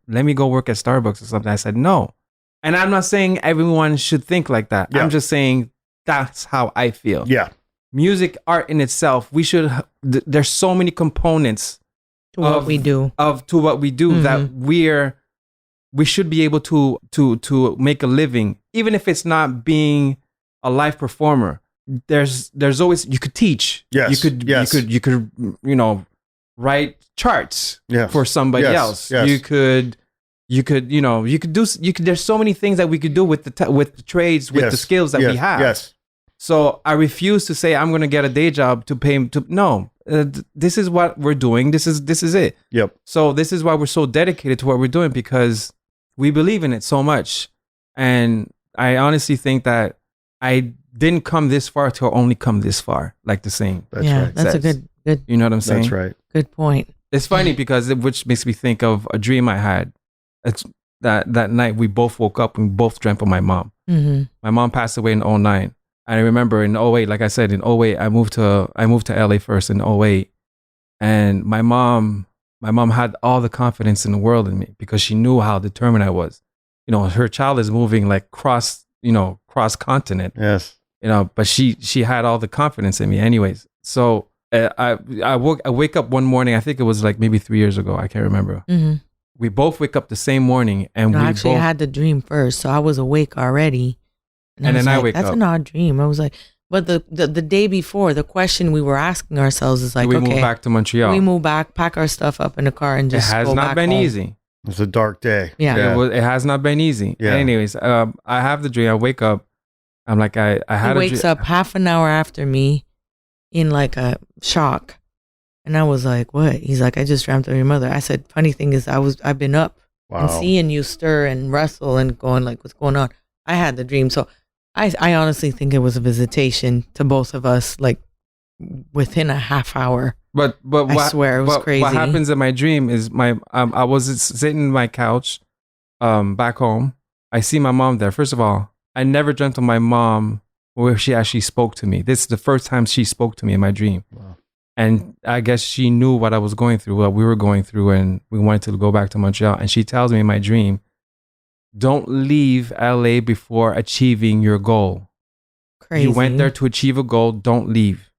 me go work at Starbucks or something. I said no, and I'm not saying everyone should think like that. Yeah. I'm just saying that's how I feel. Yeah, Music, art in itself, we should. There's so many components to what we do. to what we do that we should be able to make a living, even if it's not being a live performer. There's always, you could teach. Yes, You could yes. you could write charts Yes, for somebody yes, else. yes. You could there's so many things that we could do with the trades, with the Yes, skills that yes, we have. Yes, So I refuse to say I'm going to get a day job to pay him to. No, this is what we're doing. This is it. yep, So this is why we're so dedicated to what we're doing, because we believe in it so much. And I honestly think that I didn't come this far to only come this far, like the saying. that's yeah, right. that's a Says. good You know what I'm saying? That's right. good point. It's funny because which makes me think of a dream I had. It's that night we both woke up and we both dreamt of my mom. Mm-hmm. My mom passed away in 2009. And I remember in 2008, like I said, in 2008, I moved to LA first in 2008. And my mom had all the confidence in the world in me because she knew how determined I was. You know, her child is moving like cross continent, Yes. you know, but she had all the confidence in me anyways. So I wake up one morning, I think it was like maybe 3 years ago. I can't remember. Mm-hmm. We both wake up the same morning and No, we actually, both, I had the dream first, so I was awake already. And then I wake That's up. an odd dream. I was like, but the day before, the question we were asking ourselves is like, we okay, moved back to Montreal. we move back, pack our stuff up in the car, and It just has go not back been home. easy. It's a dark day. Yeah. It has not been easy. Yeah. Anyways, I have the dream. I wake up. I'm like, I had He wakes up half an hour after me in like a shock. And I was like, what? He's like, I just dreamt of your mother. I said, funny thing is I've been up and Wow. seeing you stir and wrestle and going like, what's going on? I had the dream. So I honestly think it was a visitation to both of us, like within a half hour. But I swear, it was crazy. What happens in my dream is I was sitting in my couch, back home. I see my mom there. First of all, I never dreamt of my mom where she actually spoke to me. This is the first time she spoke to me in my dream. Wow. And I guess she knew what I was going through, what we were going through, and we wanted to go back to Montreal. And she tells me in my dream, don't leave LA before achieving your goal. Crazy. You went there to achieve a goal, don't leave.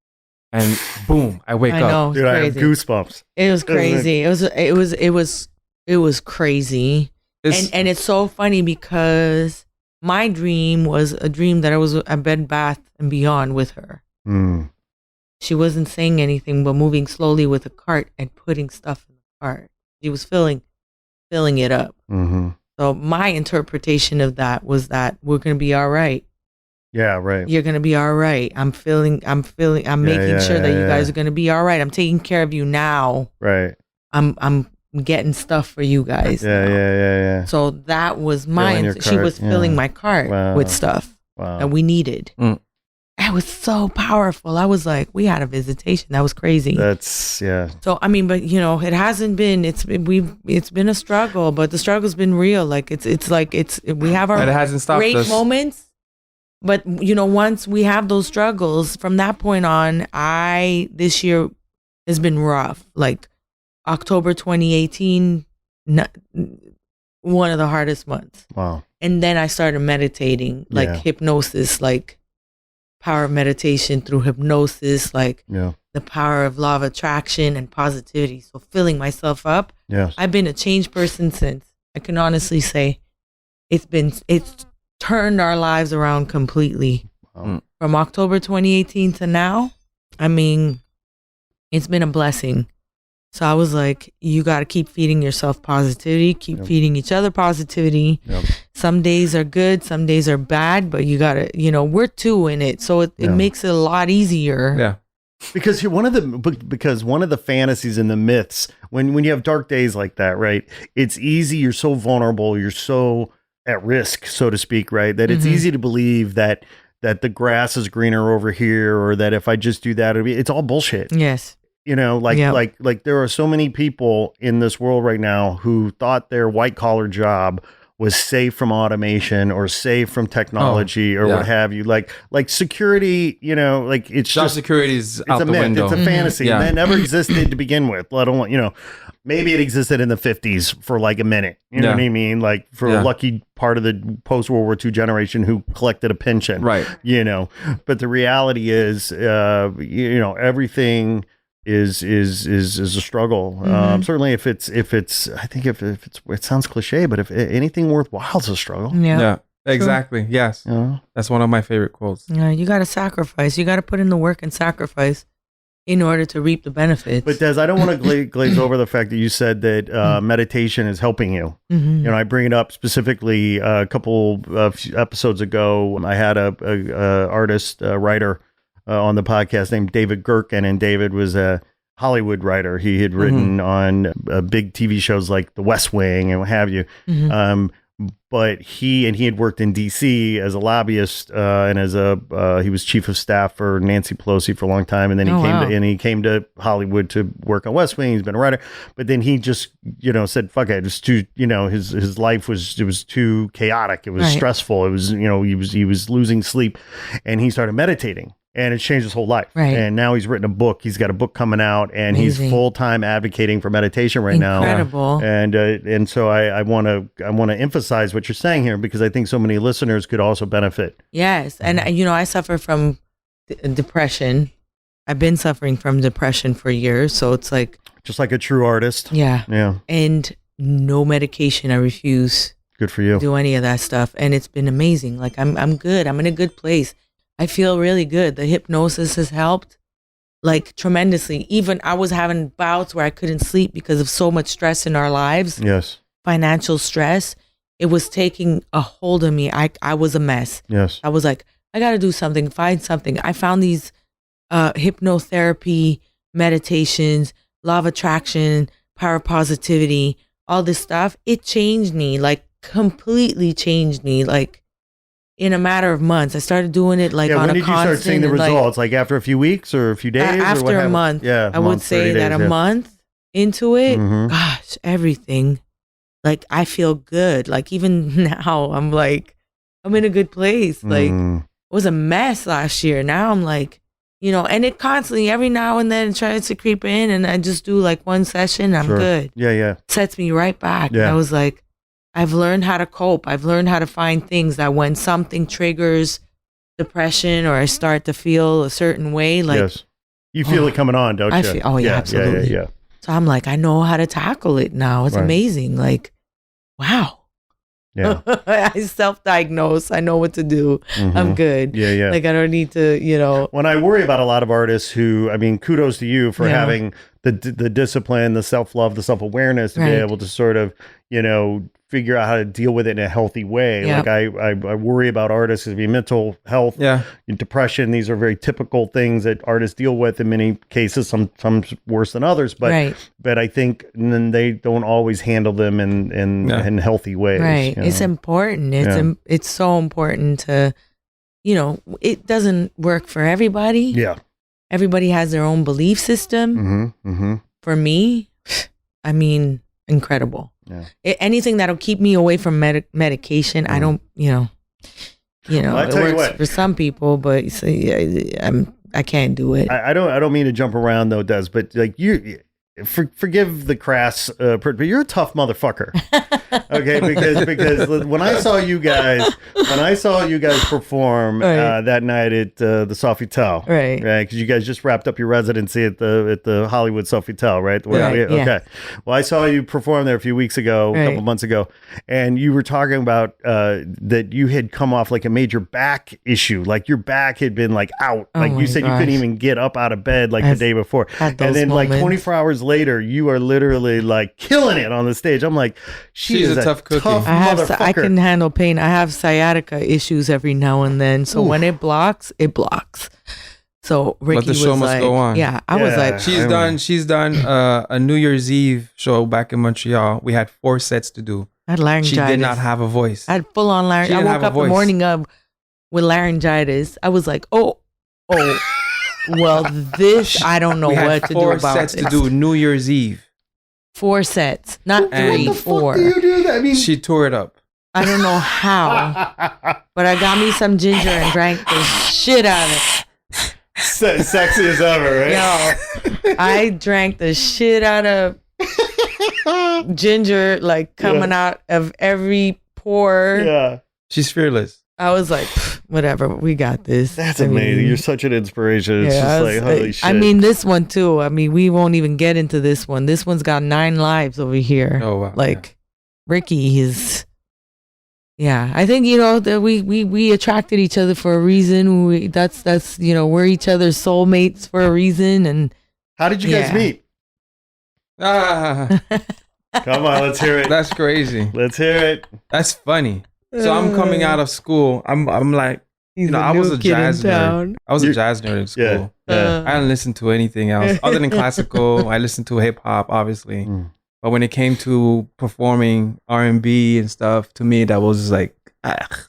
And boom, I wake I up. know. Dude, I have Crazy. goosebumps. It was crazy. It was crazy. It's- And it's so funny because my dream was a dream that I was at Bed Bath and Beyond with her. Mm. She wasn't saying anything but moving slowly with a cart and putting stuff in the cart. She was filling it up. Mm-hmm. So my interpretation of that was that we're gonna be all right. Yeah, right. You're gonna be all right. I'm making yeah, sure that you yeah, guys yeah. are gonna be all right. I'm taking care of you now. Right. I'm getting stuff for you guys. Yeah. So that was mine. She cart, was filling my cart with stuff that we needed. It was so powerful. I was like, we had a visitation. That was crazy. So I mean, but it hasn't been. It's been a struggle, but the struggle's been real. Like we have our it hasn't stopped great us. moments. But once we have those struggles, from that point on, this year has been rough. Like October 2018, one of the hardest months. Wow. And then I started meditating, like hypnosis, like power of meditation through hypnosis, like the power of law of attraction and positivity. So filling myself up. Yes. I've been a changed person since. I can honestly say it's turned our lives around completely. Wow. From October 2018 to now. I mean, it's been a blessing. So I was like, you got to keep feeding yourself positivity, keep feeding each other positivity. Some days are good, some days are bad, but you got to, we're two in it. So it makes it a lot easier. Yeah. Because one of the fantasies and the myths, when you have dark days like that, right? It's easy. You're so vulnerable. You're so at risk, so to speak, right? That it's easy to believe that the grass is greener over here, or that if I just do that, it's all bullshit. Yes. Like there are so many people in this world right now who thought their white collar job was safe from automation or safe from technology or what have you. Like security, like it's Job just security is out a the myth. window. It's a fantasy. Yeah. And that never existed to begin with. Let alone, maybe it existed in the 50s for like a minute. You know what I mean? Like for a lucky part of the post World War II generation who collected a pension. Right. But the reality is, everything is a struggle. Certainly if it's I think if it's, it sounds cliche, but if anything worthwhile is a struggle. Yeah. Exactly. Yes. That's one of my favorite quotes. Yeah. You got to sacrifice. You got to put in the work and sacrifice in order to reap the benefits. But Des, I don't want to glaze over the fact that you said that meditation is helping you. I bring it up specifically a couple of episodes ago. I had a artist, writer on the podcast named David Gerken, and David was a Hollywood writer. He had written on big TV shows like The West Wing and what have you. But he had worked in DC as a lobbyist, and he was chief of staff for Nancy Pelosi for a long time. And then he came to Hollywood to work on West Wing. He's been a writer, but then he just, said, fuck it. It was too, his life was too chaotic. It was stressful. It was, he was losing sleep, and he started meditating. And it's changed his whole life. Right. And now he's written a book. He's got a book coming out, and he's full-time advocating for meditation right now. Incredible. And so I want to emphasize what you're saying here, because I think so many listeners could also benefit. Yes. And I suffer from depression. I've been suffering from depression for years. So it's like, just like a true artist. Yeah. Yeah. And no medication. I refuse Good for you. to do any of that stuff. And it's been amazing. Like I'm good. I'm in a good place. I feel really good. The hypnosis has helped like tremendously. Even I was having bouts where I couldn't sleep because of so much stress in our lives. Yes. Financial stress. It was taking a hold of me. I was a mess. Yes. I was like, I got to do something, find something. I found these hypnotherapy, meditations, law of attraction, power of positivity, all this stuff. It changed me, like completely changed me. Like in a matter of months, I started doing it like on when a did you start seeing the results? Like after a few weeks or a few days? After a month. Yeah. I would say that a month into it, gosh, everything. Like I feel good. Like even now I'm like, I'm in a good place. Like it was a mess last year. Now I'm like, and it constantly, every now and then it tries to creep in, and I just do like one session. I'm good. Yeah. Sets me right back. Yeah. I was like, I've learned how to cope. I've learned how to find things that when something triggers depression or I start to feel a certain way, like yes. You feel it coming on, don't you? Absolutely. Yeah. So I'm like, I know how to tackle it now. It's amazing. Like, wow. Yeah. I self-diagnose. I know what to do. I'm good. Yeah. Like I don't need to, When I worry about a lot of artists who, I mean, kudos to you for having the discipline, the self-love, the self-awareness to be able to sort of, figure out how to deal with it in a healthy way. Yep. Like I worry about artists as being mental health, Yeah. and depression. These are very typical things that artists deal with in many cases, sometimes worse than others. But Right. but I think then they don't always handle them in healthy ways. Right. you It's know? important. Yeah. It's so important to, it doesn't work for everybody. Yeah. Everybody has their own belief system. Mm-hmm. Mm-hmm. For me, I mean, incredible. Yeah. Anything that'll keep me away from medication, I don't, Well, I it tell you works what. for some people, but I can't do it. I don't mean to jump around though, Des, but like forgive the crass, but you're a tough motherfucker. Okay, because when I saw you guys perform Right. that night at the Sofitel, Right. Because you guys just wrapped up your residency at the Hollywood Sofitel, right? Right, Okay. yeah. Well, I saw you perform there a few weeks ago, a Right. couple months ago, and you were talking about that you had come off like a major back issue, like your back had been like out, Oh like my you said you couldn't gosh. even get up out of bed like the I've day before, had and those then like moments. 24 hours later, you are literally like killing it on the stage. I'm like, She's is a tough cookie. I can handle pain. I have sciatica issues every now and then. So when it blocks, it blocks. So Ricky the show was must like, go on. yeah, I was Yeah. like, She's done a New Year's Eve show back in Montreal. We had 4 sets to do. I had laryngitis. She did not have a voice. I had full on She laryngitis. I didn't woke have a up the voice. morning of with laryngitis. I was like, oh. Well, this I don't know we had what to do 4 about sets this. to do New Year's Eve. 4 sets, not And- 3, What the 4. fuck do you do that? I mean, She tore it up. I don't know how, but I got me some ginger and drank the shit out of it. sexy as ever, right? Yo, I drank the shit out of ginger, like coming out of every pore. Yeah. She's fearless. I was like, whatever, we got this. That's I mean, amazing. You're such an inspiration. It's yeah, just I like, was- holy shit. I mean, this one too. I mean, we won't even get into this one. This one's got 9 lives over here. Oh, wow. Like Ricky is. Yeah, I think that we attracted each other for a reason. That's we're each other's soulmates for a reason. And how did you guys Yeah. meet? Ah, Come on, let's hear it. that's crazy. Let's hear it. That's funny. So I'm coming out of school. I'm like, he's I was a jazz nerd. town. I was You- a jazz nerd in school. Yeah. Yeah. I didn't listen to anything else other than classical. I listened to hip hop, obviously. Mm. But when it came to performing R&B and stuff, to me that was like,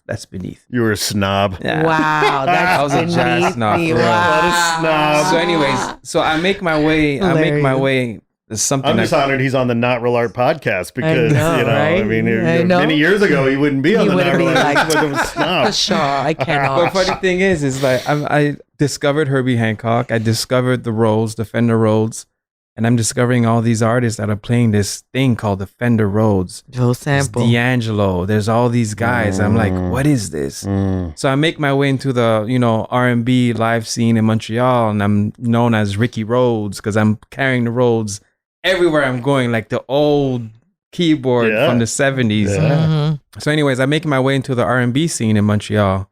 that's beneath. You were a snob. Yeah. Wow, that's I was a jazz beneath snob, me. for real. What a snob. So, anyways, so I make my way. Hilarious. I'm There's something. just honored he's on the Not Real Art podcast because, know, right? I mean, I know. many years ago, he wouldn't be on He the Not wouldn't Real be Art like, because of a snob. Shaw, I But cannot. funny thing is like I discovered Herbie Hancock. I discovered the Rhodes, the Fender Rhodes, and I'm discovering all these artists that are playing this thing called the Fender Rhodes. Joe There's Sample. D'Angelo. There's all these guys. I'm like, what is this? Mm. So I make my way into the R&B live scene in Montreal, and I'm known as Ricky Rhodes because I'm carrying the Rhodes everywhere I'm going, like the old keyboard Yeah. from the 70s. Yeah. Mhm. So anyways, I make my way into the R&B scene in Montreal,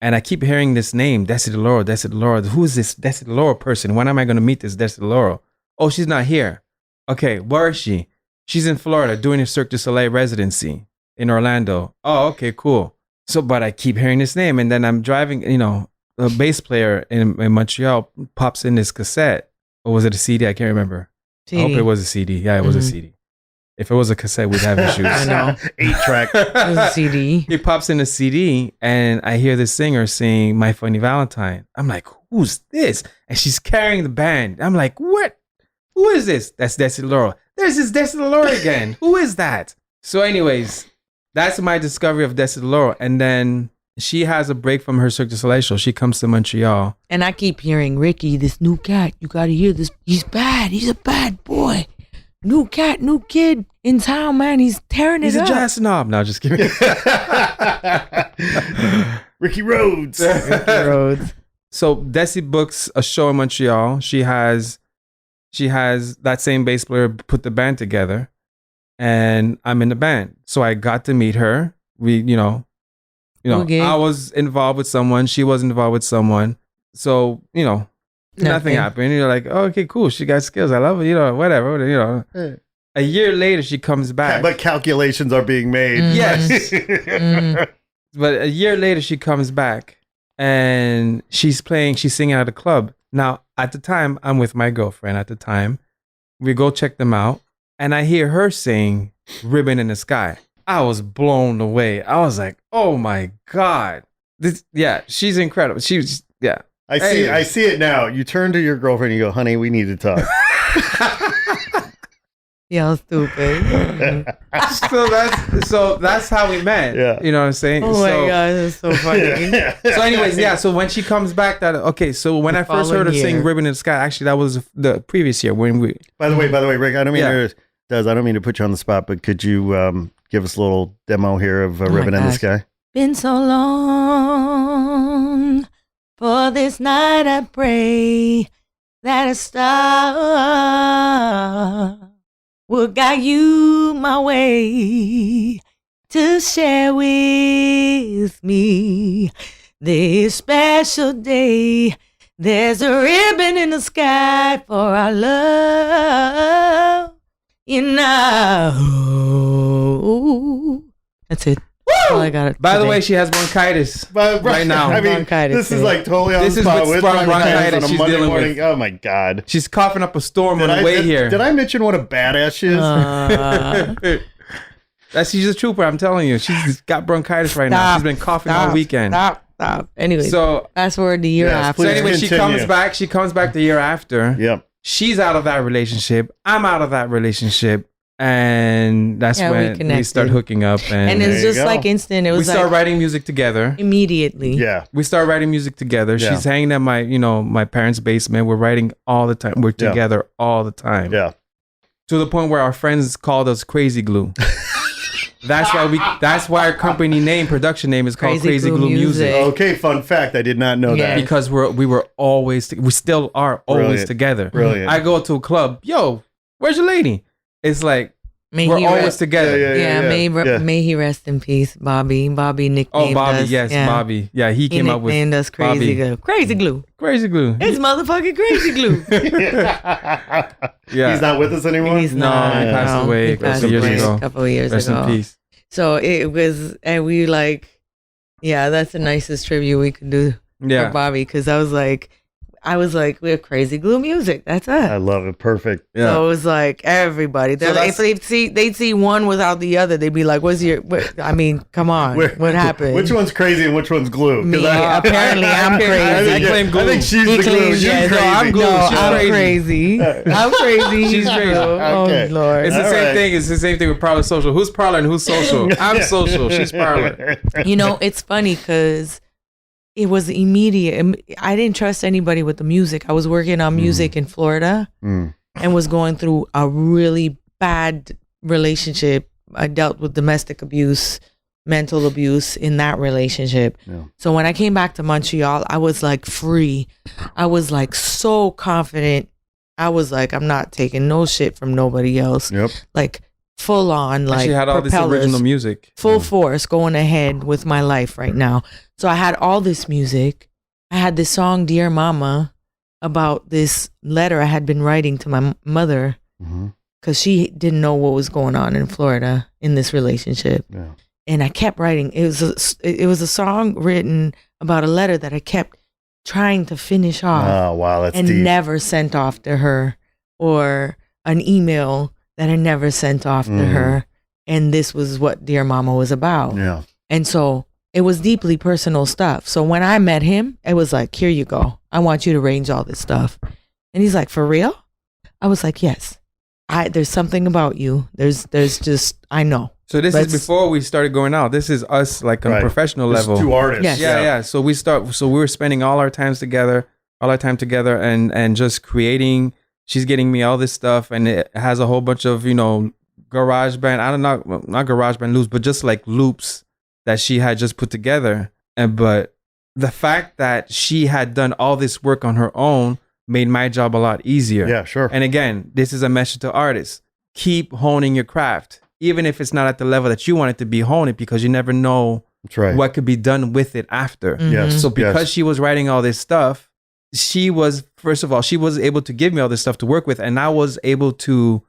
and I keep hearing this name, Dessy Lauro, Dessy Lauro. Who is this Dessy Lauro person? When am I going to meet this Dessy Lauro? Oh, she's not here. Okay, where is she? She's in Florida doing a Cirque du Soleil residency in Orlando. Oh, okay, cool. So, but I keep hearing this name, and then I'm driving, a bass player in Montreal pops in this cassette. Or was it a CD? I can't remember. I hope it was a CD. Yeah, it was a Mhm. CD. If it was a cassette, we'd have issues. I know. 8-track. It was a CD. He pops in a CD, and I hear the singer sing "My Funny Valentine." I'm like, "Who's this?" And she's carrying the band. I'm like, "What? Who is this?" That's Dessy Lauro. There's this Dessy Lauro again. Who is that? So, anyways, that's my discovery of Dessy Lauro. And then she has a break from her Cirque du Soleil show. She comes to Montreal. And I keep hearing, Ricky, this new cat, you got to hear this. He's bad. He's a bad boy. New cat, new kid in town, man. He's tearing He's it a up. jazz snob. No, just kidding. Ricky Rhodes. Rhodes. So Dessy books a show in Montreal. She has that same bass player put the band together, and I'm in the band. So I got to meet her. We, Okay. I was involved with someone. She was involved with someone. So, nothing happened. You're like, oh, okay, cool. She got skills. I love it. Whatever. A year later, she comes back. But calculations are being made. Yes. But a year later, she comes back and she's singing at a club. Now, at the time, I'm with my girlfriend at the time. We go check them out and I hear her sing Ribbon in the Sky. I was blown away. I was like, oh my God. She's incredible. I see it now. You turn to your girlfriend and you go, honey, we need to talk. Yeah, stupid. so that's how we met. Yeah. You know what I'm saying? Oh my God, that's so funny. So anyways, so when she comes back, so when I first heard her sing Ribbon in the Sky, actually that was the previous year when we. By the way, Rick, I don't mean to put you on the spot, but could you give us a little demo here of Ribbon in the Sky? Been so long, for this night I pray that a star will guide you my way to share with me this special day. There's a ribbon in the sky for our love, you know. That's it. Oh, I got it. By the way, she has bronchitis right now. I mean, Bronchitis, this is like totally on This the is spot with with bronchitis on a she's Monday dealing morning. with. Oh my God. She's coughing up a storm on the way here. Did I mention what a badass she is? She's a trooper, I'm telling you. She's got bronchitis right now. She's been coughing all weekend. Stop. Anyway, So fast forward the year after. So anyway, she continue. comes back the year after. Yep. She's out of that relationship. I'm out of that relationship. And that's when we start hooking up. And it's There you just go. like instant. It we was start like writing music together. immediately. Yeah. We start writing music together. Yeah. She's hanging at my parents' basement. We're writing all the time. We're together all the time. Yeah. To the point where our friends called us Crazy Glue. That's why our company name, production name is called Crazy Glue Music. Okay, fun fact. I did not know that. Because we were always, we still are always Brilliant. together. Brilliant. I go to a club, yo, where's your lady? It's like, May we're he always rest, together. May he rest in peace, Bobby. Bobby nicknamed Bobby, us. yes, yeah. Bobby. Yeah, he came up with nicknamed us Crazy Bobby. Glue. Crazy Glue. Crazy Glue. It's motherfucking Crazy Glue. Yeah. He's not with us anymore? He's No, not. he passed away He a couple passed years away ago. A couple of years Rest ago. in peace. So it was, and we that's the nicest tribute we could do Yeah. for Bobby, because I was like, we're Crazy Glue Music. That's it. I love it. Perfect. Yeah. So it was like everybody. So If they'd see one without the other, they'd be like, I mean, come on. What happened? Which one's crazy and which one's glue? 'Cause Me. Apparently, I'm I crazy. think, claim glue. I think she's He the glue. claims, She's yes. crazy. No, I'm glue. No, She's I'm crazy. crazy. I'm crazy. She's crazy. Okay. Oh, Lord. It's the All same right. thing. It's the same thing with Parlor Social. Who's Parlor and who's Social? I'm Social. She's Parlor. You know, it's funny because it was immediate. I didn't trust anybody with the music. I was working on music in Florida Mm. and was going through a really bad relationship. I dealt with domestic abuse, mental abuse in that relationship. Yeah. So when I came back to Montreal, I was like free. I was like so confident. I was like, I'm not taking no shit from nobody else. Yep. Like full on, like She had all this propellers, original music. full force going ahead with my life right now. So I had all this music. I had this song, Dear Mama, about this letter I had been writing to my mother Mm-hmm. because she didn't know what was going on in Florida in this relationship. Yeah. And I kept writing. It was a song written about a letter that I kept trying to finish off Oh, wow. That's and deep. never sent off to her, or an email that I never sent off to Mhm. her. And this was what Dear Mama was about. Yeah. And so it was deeply personal stuff. So when I met him, it was like, here you go. I want you to arrange all this stuff. And he's like, for real? I was like, yes. There's something about you. There's just, I know. So this Let's- is before we started going out. This is us like on a Right. professional There's level. two artists. Yes. Yeah. So we were spending all our time together and just creating. She's getting me all this stuff, and it has a whole bunch of, garage band. I don't know, not garage band loops, but just like loops that she had just put together. But the fact that she had done all this work on her own made my job a lot easier. Yeah, sure. And again, this is a message to artists. Keep honing your craft, even if it's not at the level that you want it to be, hone it, because you never know That's right. what could be done with it after. Yes. So because yes. she was writing all this stuff, she was able to give me all this stuff to work with, and I was able to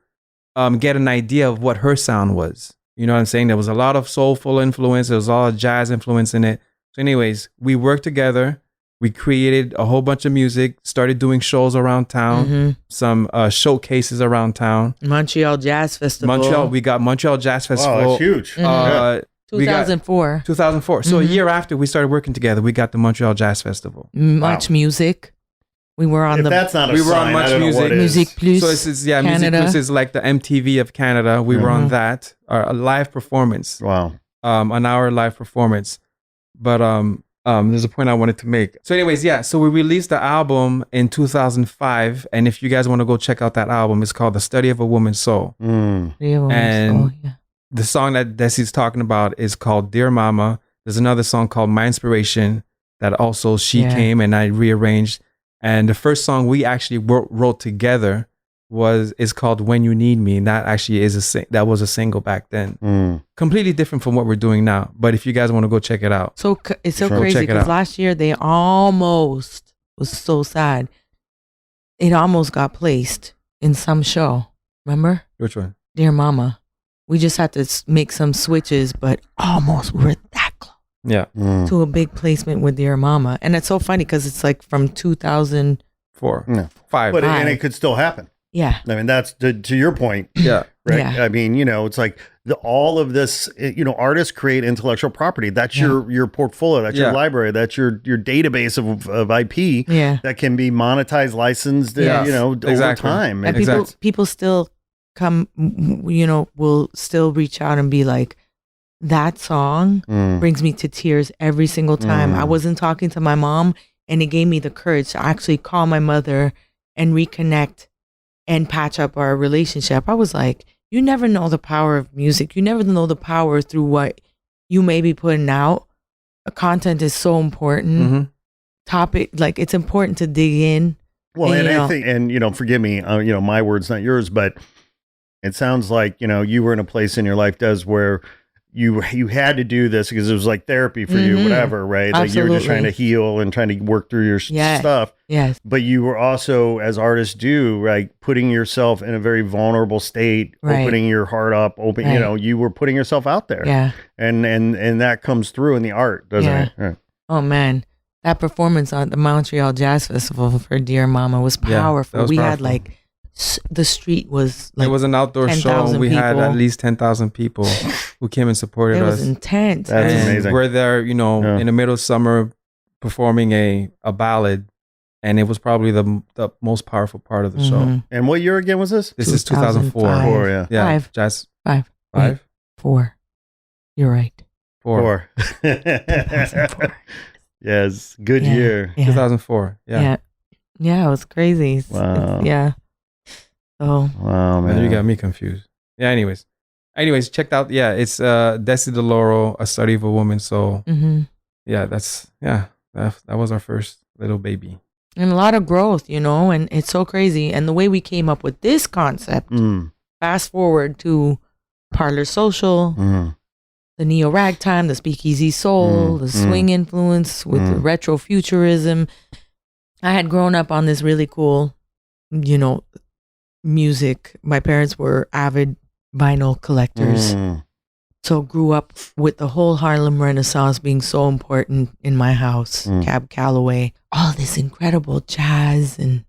get an idea of what her sound was. You know what I'm saying? There was a lot of soulful influence. There was a lot of jazz influence in it. So anyways, we worked together. We created a whole bunch of music, started doing shows around town, some showcases around town. Montreal Jazz Festival. We got Montreal Jazz Festival. Wow, that's huge. 2004. 2004. So a year after we started working together, we got the Montreal Jazz Festival. Much music. We were on that's not a we were sign, on Much I don't know Music. what it is. Music Plus. So this is Music Canada. Plus is like the MTV of Canada. We were on that, a live performance. Wow. An hour live performance. But there's a point I wanted to make. So anyways, yeah. So we released the album in 2005, and if you guys want to go check out that album, it's called The Study of a Woman's Soul. And the song that Dessy's talking about is called Dear Mama. There's another song called My Inspiration that also she came and I rearranged. And the first song we actually wrote together is called When You Need Me. And that actually that was a single back then. Completely different from what we're doing now. But if you guys want to go check it out. So it's so Sure. crazy Check it because out. last year they almost, was so sad. It almost got placed in some show. Remember? Which one? Dear Mama. We just had to make some switches, but almost we were that close Yeah. to a big placement with Dear Mama. And it's so funny because it's like from 2000. 4. Yeah. 5. But and it could still happen. Yeah. I mean, that's to your point, Yeah. right? Yeah. I mean, it's like all of this, artists create intellectual property. That's your portfolio. That's your library. That's your database of IP that can be monetized, licensed, over time. And people still come, will still reach out and be like, that song brings me to tears every single time. I wasn't talking to my mom, and it gave me the courage to actually call my mother and reconnect and patch up our relationship. I was like, you never know the power of music. You never know the power through what you may be putting out. Content is so important. Topic, like it's important to dig in. Well, and I think, forgive me, my words, not yours, but it sounds like, you were in a place in your life, Des, where you had to do this because it was like therapy for you, whatever, right? Absolutely. Like you were just trying to heal and trying to work through your stuff. Yes. But you were also, as artists do, right, putting yourself in a very vulnerable state, opening your heart up, you were putting yourself out there. Yeah. And that comes through in the art, doesn't it? Yeah. Oh man, that performance on the Montreal Jazz Festival for Dear Mama was powerful. That was powerful. Had like the street was like it was an outdoor 10, show, and we had people. at least 10,000 people who came and supported It us. was intense. That's man. amazing. We're there, in the middle of summer, performing a ballad, and it was probably the most powerful part of the show. And what year again was this? This is 2004. 2005. Yeah. Five. Jazz. 5. 5? Wait, 4. You're right. 4. 2004. Yes, good year. Yeah. 2004. Yeah. Yeah, it was crazy. Wow. Yeah. Oh. Wow, man. You got me confused. Yeah. Anyways, checked out. Yeah, it's Dessy and Lauro, A Study of a Woman's Soul. Yeah, that was our first little baby. And a lot of growth, and it's so crazy. And the way we came up with this concept, fast forward to Parlor Social, the neo ragtime, the speakeasy soul, the swing influence with the retro futurism. I had grown up on this really cool, music. My parents were avid vinyl collectors. So grew up with the whole Harlem Renaissance being so important in my house. Cab Calloway, all this incredible jazz and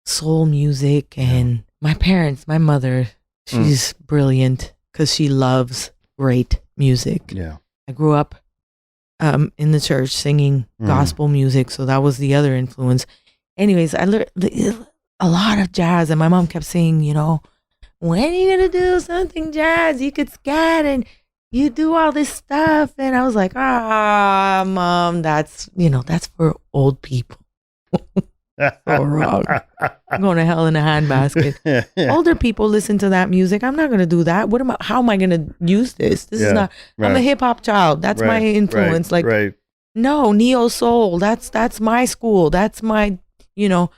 soul music. And my mother, she's brilliant because she loves great music. Yeah. I grew up in the church singing gospel music. So that was the other influence. Anyways, I learned a lot of jazz, and my mom kept saying, when are you going to do something jazz? You could scat and you do all this stuff. And I was like, Mom, that's for old people. So wrong. I'm going to hell in a handbasket. Older people listen to that music. I'm not going to do that. How am I going to use this? This is not, I'm a hip hop child. That's my influence. No, neo soul. That's my school. That's my, And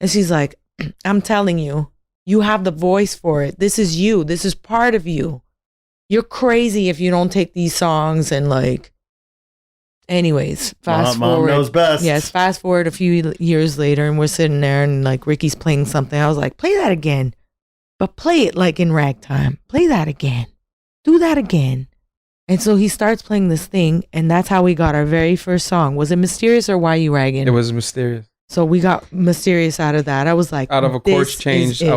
she's like, I'm telling you, you have the voice for it. This is you. This is part of you. You're crazy if you don't take these songs and anyways, fast forward. Mom knows best. Yes, fast forward a few years later and we're sitting there and Ricky's playing something. I was like, play that again. but play it like in ragtime. Play that again. Do that again. And so he starts playing this thing, and that's how we got our very first song. Was it Mysterious or Why You Ragging? It was Mysterious. So we got Mysterious out of that. I was like, Out of a chord this change, is it. I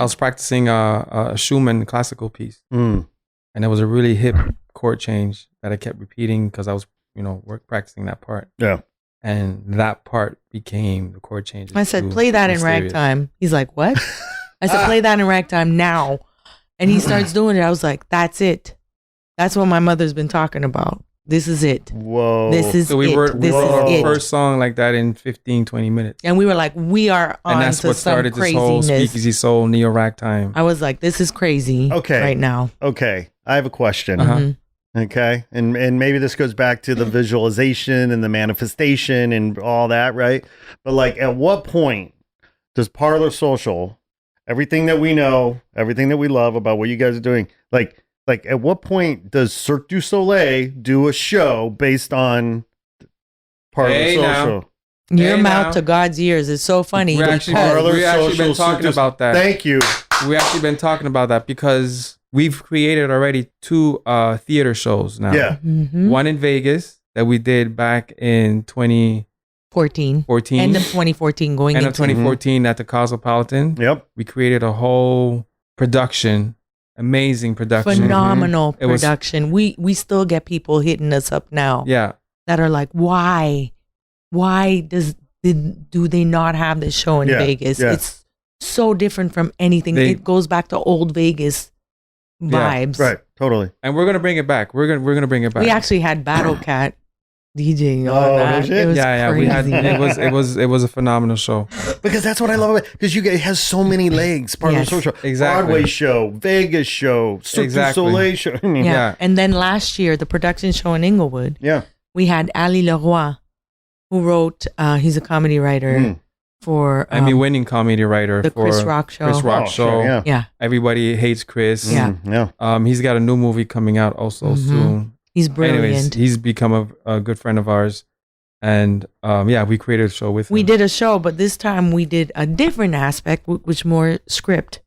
was practicing a Schumann classical piece. And it was a really hip chord change that I kept repeating because I was, practicing that part. Yeah. And that part became the chord change. I said, play that in ragtime. He's like, what? I said, play that in ragtime now. And he starts doing it. I was like, that's it. That's what my mother's been talking about. This is it. Whoa. This is So we it. wrote This our is it. first song like that in 15, 20 minutes. And we were like, we are on And that's to what some started this whole craziness. Speakeasy Soul, Neo Ragtime. I was like, this is crazy right now. Okay. I have a question. Mhm. Okay. And maybe this goes back to the visualization and the manifestation and all that, right? But like, at what point does Parlor Social, everything that we know, everything that we love about what you guys are doing, like at what point does Cirque du Soleil do a show based on Parlor Hey, Social? Your Hey, mouth now. to God's ears is so funny. We actually Parlor been Social, talking Cirque du- about that. Thank you. We actually been talking about that because we've created already 2 theater shows now. Yeah. Mhm. One in Vegas that we did back in 2014. 14. End of 2014 going End into of 2014 at the Cosmopolitan. Yep. We created a whole production, amazing production. phenomenal It was- production. We still get people hitting us up now Yeah. that are like, why do they not have this show in Yeah, Vegas? yeah. It's so different from anything. They- It goes back to old Vegas vibes. Right. Totally. And we're gonna bring it back. We're gonna bring it back. We actually had Battle Cat DJing on Oh, that. no shit? It was yeah, crazy. we had it was a phenomenal show. Because that's what I love about it. Because it has so many legs. Parlor Yes. Social, Exactly. Broadway show, Vegas show, Cirque Exactly. du Soleil show. I mean, Yeah. Yeah. And then last year, the production show in Inglewood, yeah. we had Ali Leroy, who wrote, he's a comedy writer Mm. for Emmy-winning comedy writer the for Chris Rock show. Chris Rock Oh, show. sure, yeah. Yeah. Everybody hates Chris. Yeah. Yeah. He's got a new movie coming out also Mhm. soon. He's brilliant. Anyways, he's become a good friend of ours, and we created a show with him. We did a show, but this time we did a different aspect, which more script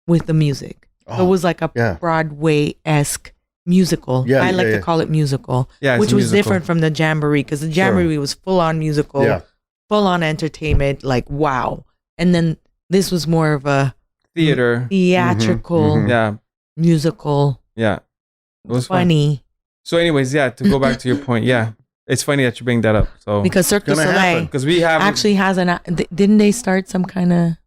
with the music. So it was like a yeah. Broadway-esque musical. Yeah, I like yeah. to call it musical, Yeah, it's which a was musical. different from the Jamboree because the Jamboree was full-on musical, Yeah. full-on entertainment, like wow. And then this was more of a theater. theatrical Mhm. Yeah, musical, yeah. It was fun. funny. So, anyways, to go back to your point, it's funny that you bring that up. So, Because Cirque du Gonna Soleil happen. because we have actually has didn't they start some kind of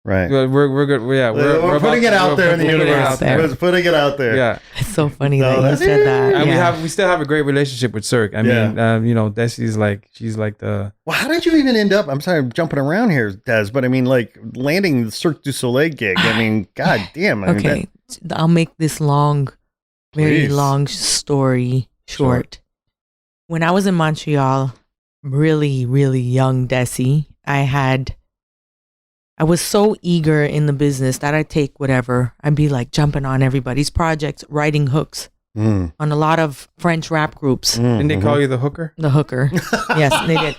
Right. we're good. We're We're putting it out there in the putting it universe. out there. We're putting it out there. Yeah, it's so funny No, that you that's- said that. and Yeah. we still have a great relationship with Cirque. I mean, Dessy's she's like the Well, how did you even end up? I'm sorry, I'm jumping around here, Des, but I mean, like landing the Cirque du Soleil gig. I mean, god damn. I mean, Okay, I'll make this very Please. long story short. When I was in Montreal, really, really young Dessy, I was so eager in the business that I'd take whatever. I'd be like jumping on everybody's projects, writing hooks Mm, on a lot of French rap groups. didn't they mhm. call you the hooker? The hooker. Yes, they did.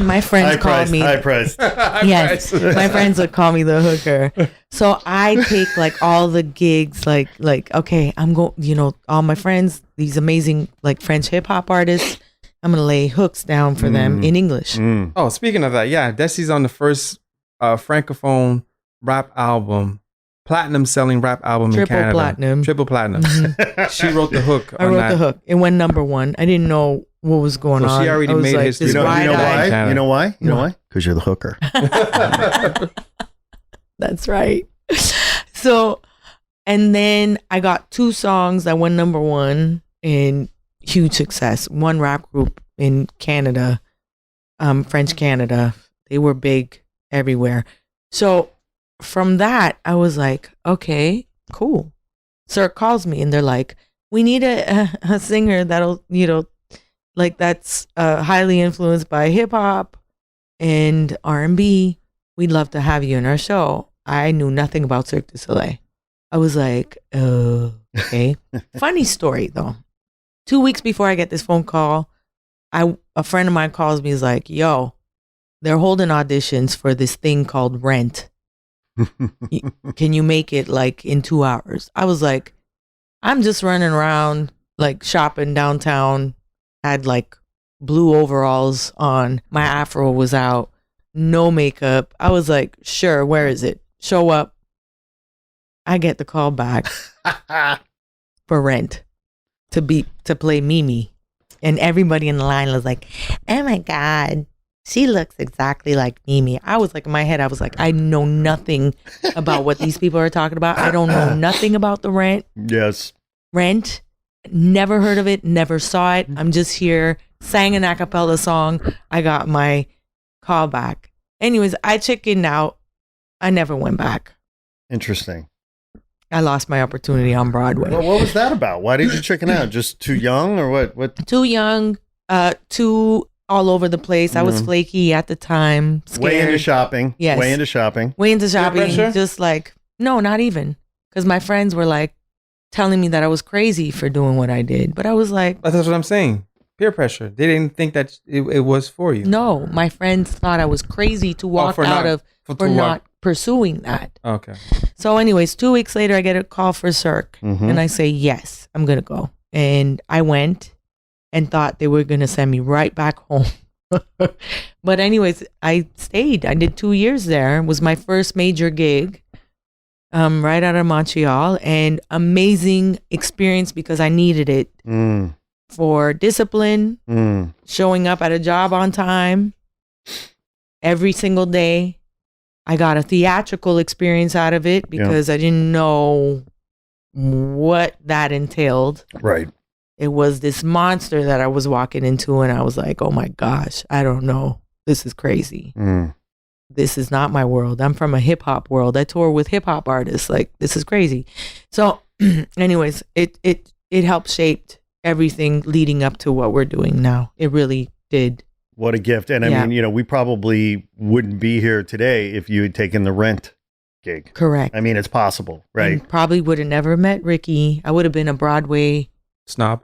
My friends called me. High priced. Yes, my friends would call me the hooker. So I take like all the gigs, like okay, I'm going. All my friends, these amazing like French hip hop artists, I'm gonna lay hooks down for them in English. Mm. Oh, speaking of that, Dessy's on the first francophone rap album, platinum selling rap album in Triple Canada. platinum. Triple platinum. She wrote the hook. I on wrote that. the hook. It went #1. I didn't know what was going So on. she already I was made like, history. this You know wide-eyed- why? Canada. You know why? You know Why? why? Because you're the hooker. That's right. So, and then I got 2 songs that went #1 in huge success. One rap group in Canada, French Canada. They were big everywhere. So from that, I was like, okay, cool. Cirque calls me and they're like, we need a singer that'll, like that's highly influenced by hip hop and R&B. We'd love to have you in our show. I knew nothing about Cirque du Soleil. I was like, okay. Funny story though. 2 weeks before I get this phone call, a friend of mine calls me, is like, yo, they're holding auditions for this thing called Rent. Can you make it like in 2 hours? I was like, I'm just running around like shopping downtown, had like blue overalls on, my afro was out, no makeup. I was like, sure, where is it? Show up. I get the call back for rent to play Mimi. And everybody in the line was like, oh my God, she looks exactly like Mimi. I was like, in my head, I was like, I know nothing about what these people are talking about. I don't know nothing about the rent. Yes. Rent. Never heard of it. Never saw it. I'm just here. Sang an a cappella song. I got my call back. Anyways, I chickened out. I never went back. Interesting. I lost my opportunity on Broadway. Well, what was that about? Why did you chicken out? Just too young or what? What? Too young. Too all over the place. I was flaky at the time. Scared. Way into shopping. Yes. Way into shopping. Way into shopping. pressure? Just like, no, not even. Because my friends were like telling me that I was crazy for doing what I did. But I was like, That's what I'm saying. Peer pressure. They didn't think that it was for you. no, my friends thought I was crazy to walk for out not- of for not pursuing that. Okay. So anyways, 2 weeks later, I get a call for Cirque. Mhm. And I say, yes, I'm going to go. And I went and thought they were going to send me right back home. But anyways, I stayed. I did 2 years there. It was my first major gig right out of Montreal. And amazing experience because I needed it Mm. for discipline, Mm. showing up at a job on time every single day. I got a theatrical experience out of it because I didn't know what that entailed. Right. It was this monster that I was walking into, and I was like, oh my gosh, I don't know. This is crazy. Mm. This is not my world. I'm from a hip hop world. I tour with hip hop artists. Like, this is crazy. So anyways, it helped shape everything leading up to what we're doing now. It really did. What a gift. And I Yeah. mean, you know, we probably wouldn't be here today if you had taken the Rent gig. Correct. I mean, it's possible, right? And probably would have never met Ric'key. I would have been a Broadway. Snob.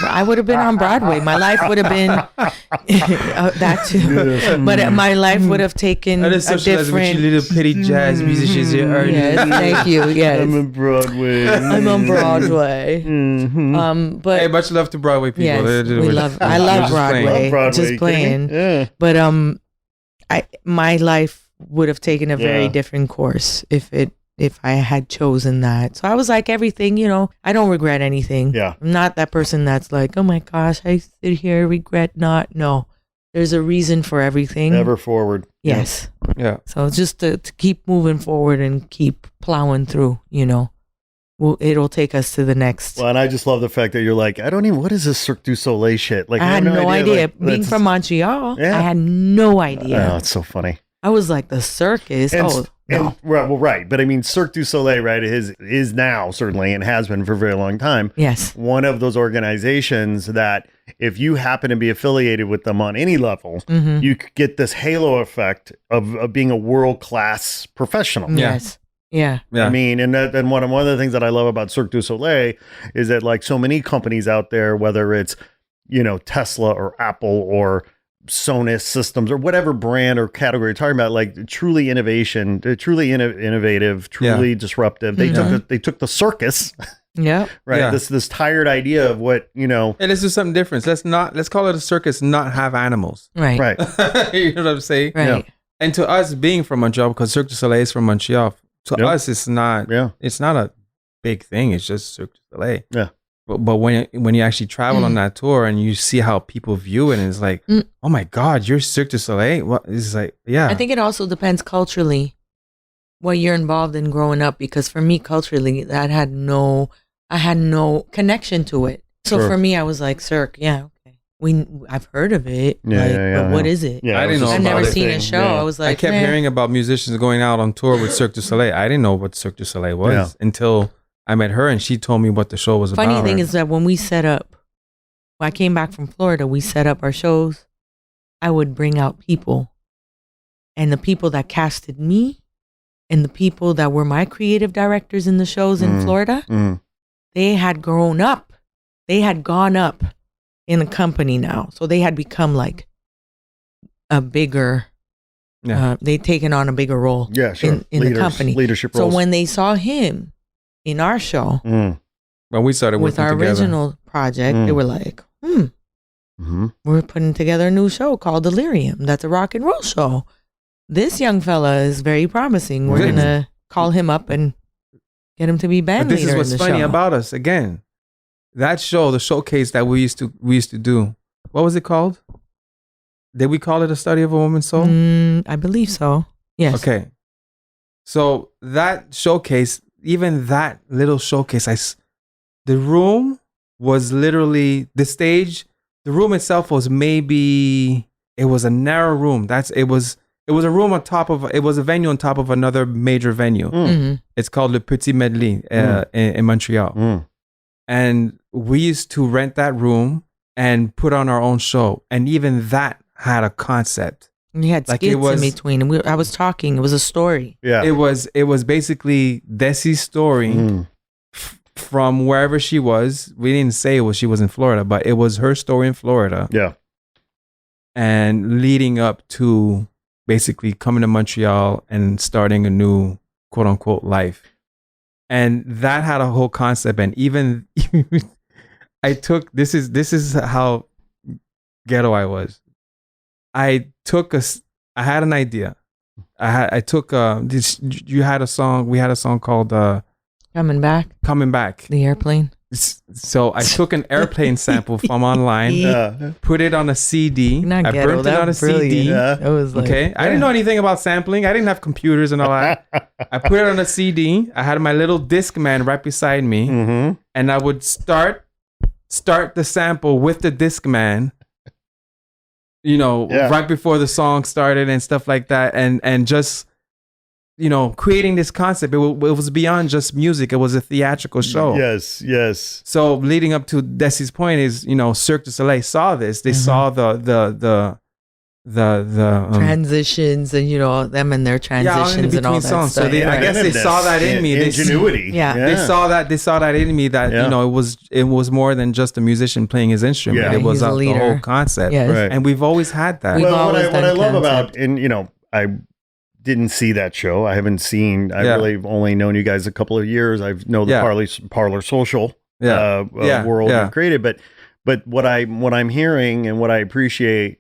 I would have been on Broadway. My life would have been that too. Yes. But my life would have taken That a is socializing with you different. little petty jazz musicians here. Yes, thank you. I'm Yes, on Broadway. I'm on Broadway. Mhm. But Hey, much love to Broadway people. yes, They're- we love. I they're love just playing. Broadway. Love Broadway, Just you kidding me? playing. Yeah. But my life would have taken a very Yeah. different course if I had chosen that. So I was like, everything, you know, I don't regret anything. Yeah. I'm not that person that's like, oh my gosh, I sit here, regret not. No, there's a reason for everything. Ever forward. Yes. Yeah. So it's just to keep moving forward and keep plowing through, you know. Well, it'll take us to the next. Well, and I just love the fact that you're like, I don't even, what is this Cirque du Soleil shit? Like, I had no idea. Like, Being that's- from Montreal, Yeah. I had no idea. Oh, it's so funny. I was like, the circus. And, Oh, no. right. But I mean, Cirque du Soleil, right, is now certainly and has been for a very long time. Yes. One of those organizations that if you happen to be affiliated with them on any level, Mm-hmm. you could get this halo effect of being a world-class professional. Yeah. Yes. Yeah. Yeah. I mean, and one of the things that I love about Cirque du Soleil is that like so many companies out there, whether it's, you know, Tesla or Apple or Sonos Systems or whatever brand or category you're talking about, like truly innovation, truly innovative, truly disruptive. They took the circus, Yeah. right? Yeah. This tired idea of what, you know, Hey, let's do something different. Let's call it a circus, not have animals. Right. right. You know what I'm saying? Right. And to us, being from Montreal, because Cirque du Soleil is from Montreal, to Yep. us, it's not a big thing. It's just Cirque du Soleil. Yeah. But when you actually travel on that tour and you see how people view it, and it's like, oh my God, you're Cirque du Soleil? What? It's like, yeah. I think it also depends culturally what you're involved in growing up, because for me culturally I had no connection to it. So Sure. for me I was like, Cirque, yeah, okay. I've heard of it. Yeah, like, yeah, but what is it? Yeah, I it was didn't know just I've about never another seen a thing. show. Yeah. I was like, I kept hearing about musicians going out on tour with Cirque du Soleil. I didn't know what Cirque du Soleil was until I met her and she told me what the show was about. Funny thing is that when I came back from Florida, we set up our shows. I would bring out people, and the people that casted me and the people that were my creative directors in the shows in Florida, they had grown up. They had gone up in the company now. So they had become like a bigger They'd taken on a bigger role Yeah, sure. in the company. Leadership So roles. when they saw him in our show When we started with working our together. original project, they were like, we're putting together a new show called Delirium. That's a rock and roll show. This young fella is very promising. We're Good. going to call him up and get him to be band But this leader is what's in the funny show. about us. Again, that show, the showcase that we used to do. What was it called? Did we call it A Study of a Woman's Soul? I believe so. Yes. Okay. So that showcase, even that little showcase, the room was literally the stage. The room itself was it was a narrow room. It was a room on top of, it was a venue on top of another major venue. It's called Le Petit Medley in Montreal. And we used to rent that room and put on our own show. And even that had a concept. We had Like skits it was- in between. And I was talking. It was a story. Yeah. It was basically Dessy's story from wherever she was. We didn't say she was in Florida, but it was her story in Florida. Yeah. And leading up to basically coming to Montreal and starting a new quote unquote life. And that had a whole concept. And even I took, this is how ghetto I was. I had an idea. We had a song called Coming Back. The Airplane. So I took an airplane sample from online, Yeah. put it on a CD. Not I ghetto, burnt it that on a was brilliant. CD. Yeah. That was like, Okay. I didn't know anything about sampling. I didn't have computers and all that. I put it on a CD. I had my little disc man right beside me. And I would start the sample with the disc man, right before the song started and stuff like that. And just, creating this concept. It was beyond just music. It was a theatrical show. Yes. So leading up to Dessy's point is, Cirque du Soleil saw this. They saw the transitions and them and their transitions and all that songs. stuff. So I guess they saw that in me. Ingenuity. Yeah. They saw that in me that it was more than just a musician playing his instrument. Yeah. It was He's a the leader. whole concept. Yes. Right. And we've always had that. We've Well, what always I done love about, concept. and I didn't see that show. I haven't seen. I Yeah. really only known you guys a couple of years. I know the Yeah. Parlor Social Yeah. world Yeah. you created, but what I'm hearing and what I appreciate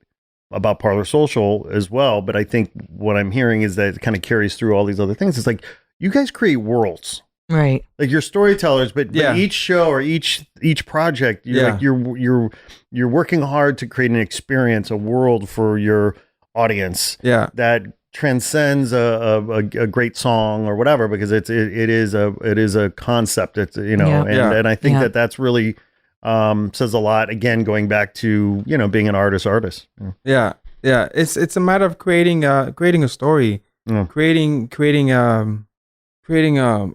about Parlor Social as well. But I think what I'm hearing is that it kind of carries through all these other things. It's like you guys create worlds. Right. Like you're storytellers, but Yeah. each show or each project, you're working hard to create an experience, a world for your audience that transcends a great song or whatever, because it is a concept. It's and I think that's really says a lot. Again, going back to being an artist. Yeah. It's a matter of creating a story, creating.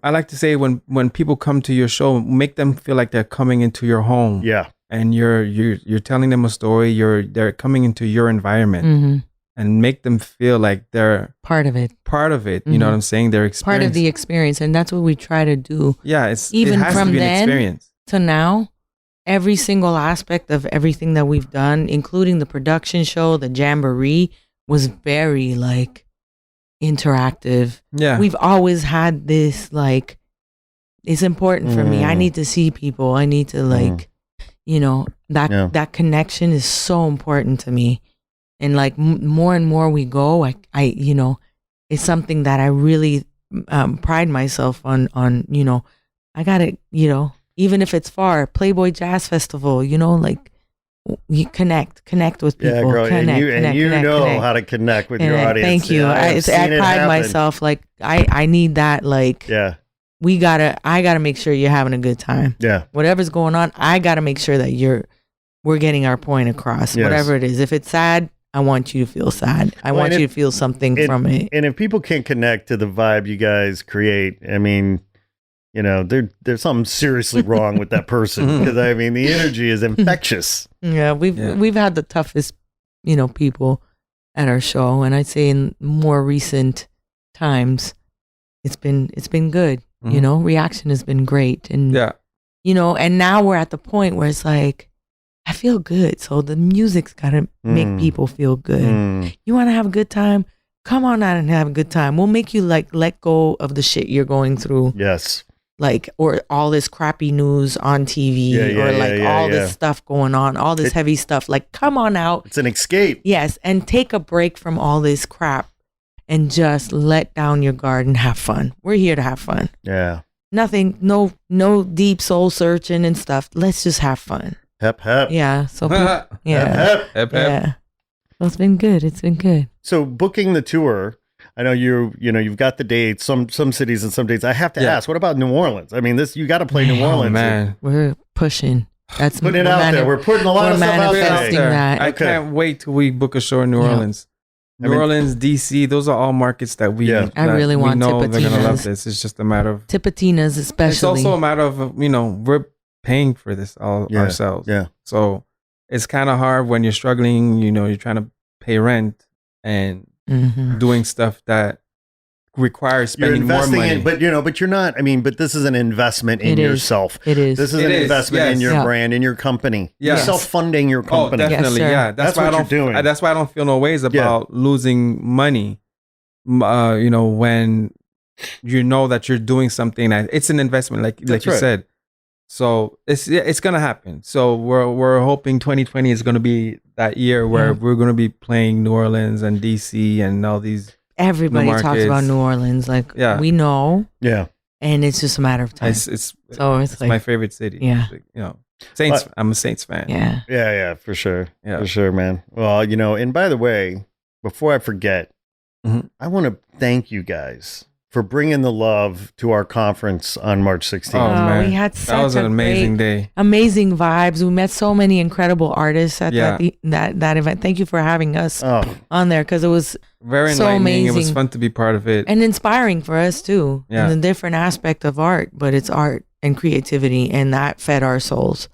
I like to say when people come to your show, make them feel like they're coming into your home. Yeah, and you're telling them a story. They're coming into your environment. Mm-hmm. And make them feel like they're part of it. You know what I'm saying? They're part of the experience, and that's what we try to do. Yeah, it has from to be an then experience. To now, every single aspect of everything that we've done, including the production show, the jamboree, was very interactive. Yeah, we've always had this it's important for me. I need to see people. I need to that connection is so important to me. And more and more we go, I it's something that I really pride myself on. I gotta, even if it's far, Playboy Jazz Festival, you connect with people. Yeah, girl, Connect, how to connect with your audience. Thank you. I pride myself. I need that. I gotta make sure you're having a good time. Yeah. Whatever's going on, I gotta make sure that we're getting our point across. Yes. Whatever it is. If it's sad, I want you to feel sad. I want you to feel something from it. And if people can't connect to the vibe you guys create, I mean, there's something seriously wrong with that person, because the energy is infectious. Yeah, we've had the toughest, people at our show, and I'd say in more recent times, it's been good. Mm-hmm. Reaction has been great, and and now we're at the point where it's I feel good. So the music's got to make people feel good. You want to have a good time? come on out and have a good time. We'll make you like let go of the shit you're going through. Yes. Like, or all this crappy news on TV or like all this stuff going on, all this heavy stuff. Like, come on out. It's an escape. Yes. And take a break from all this crap and just let down your guard and have fun. We're here to have fun. Yeah. Nothing, no deep soul searching and stuff. Let's just have fun. Hep, hep. Yeah. So, Hep, hep. yeah. So it's been good. It's been good. So booking the tour, I know you've got the dates, some cities and some dates. I have to ask, what about New Orleans? I mean, you got to play New Orleans. Man. We're pushing. That's putting it out there. We're putting a lot of stuff out there. That. I can't wait till we book a show in New Orleans. New Orleans, DC, those are all markets that we I really want know Tipitinas. They're going to love this. It's just a matter of Tipitinas, especially. It's also a matter of, we're paying for this ourselves. Yeah. So it's kind of hard when you're struggling, you're trying to pay rent and doing stuff that requires spending more money. But you're not. I mean, but this is an investment in yourself. It is. This is an investment in your brand, in your company. Yes. You're self-funding your company. Oh, definitely. Yes, That's why you're doing. That's why I don't feel no ways about losing money. When you know that you're doing something that it's an investment, like you said. So it's gonna happen. So we're hoping 2020 is gonna be that year where we're gonna be playing New Orleans and DC and all these. Everybody talks about New Orleans, like we know. Yeah. And it's just a matter of time. It's like, my favorite city. Yeah. Saints. I'm a Saints fan. Yeah. Yeah, for sure. Yeah. For sure, man. Well, and by the way, before I forget, I want to thank you guys for bringing the love to our conference on March 16th. Oh, man. We had that was an amazing day. Amazing vibes. We met so many incredible artists at that event. Thank you for having us on there, because it was very so enlightening. amazing. It was fun to be part of it. And inspiring for us too. Yeah. In a different aspect of art, but it's art and creativity, and that fed our souls.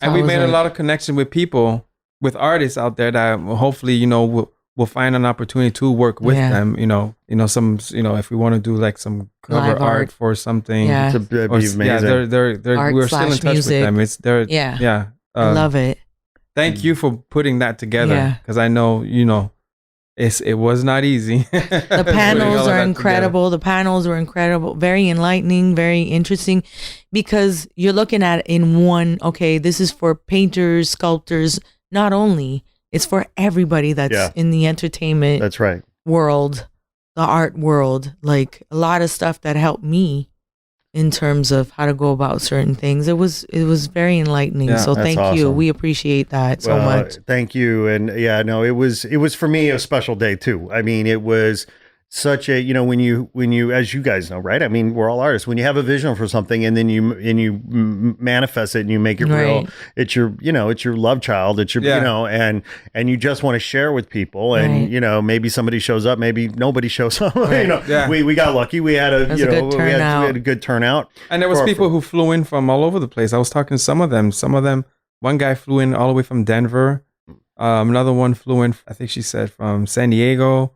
So and we made a lot of connection with people, with artists out there that hopefully, we'll find an opportunity to work with them. If we want to do like some cover Live art for something. Yeah. That'd be amazing. Art we're still in touch music. with them. I love it. Thank you for putting that together, because I know, it was not easy. The panels are incredible. Together. The panels were incredible. Very enlightening, very interesting, because you're looking at it in one, this is for painters, sculptors, not only. It's for everybody that's in the entertainment world, the art world. Like a lot of stuff that helped me in terms of how to go about certain things. It was very enlightening. So thank you. We appreciate that so much. Thank you. And it was for me a special day too. I mean, it was such a, when you, as you guys know, right? I mean, we're all artists. When you have a vision for something and then you manifest it and you make it real, it's your, it's your love child. It's your, and you just want to share with people. And, maybe somebody shows up, maybe nobody shows up. We got lucky. We had we had a good turnout. And there was people who flew in from all over the place. I was talking to some of them, one guy flew in all the way from Denver. Another one flew in, I think she said, from San Diego.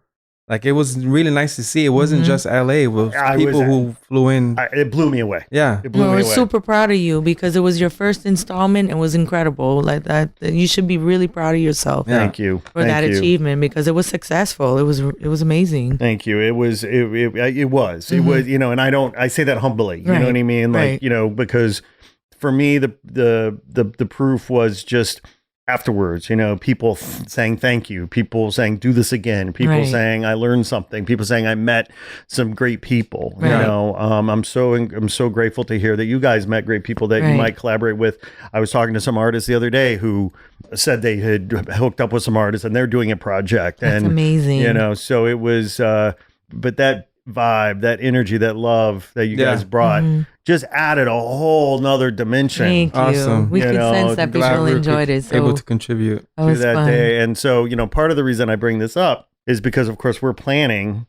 Like, it was really nice to see. It wasn't just LA. It was people who flew in. It blew me away. Yeah. It blew me away. We're super proud of you, because it was your first installment. It was incredible. Like that. You should be really proud of yourself. Thank you. For that achievement, because it was successful. It was amazing. Thank you. It was, and I say that humbly, you know what I mean? Like, because for me, the proof was just afterwards, people saying thank you, people saying do this again, people saying I learned something, people saying I met some great people. I'm so grateful to hear that you guys met great people that you might collaborate with. I was talking to some artists the other day who said they had hooked up with some artists and they're doing a project. That's amazing. So it was but that vibe, that energy, that love that you guys brought just added a whole nother dimension. Thank you. Awesome. We could sense that people enjoyed it. So able to contribute to that day. And so, part of the reason I bring this up is because, of course, we're planning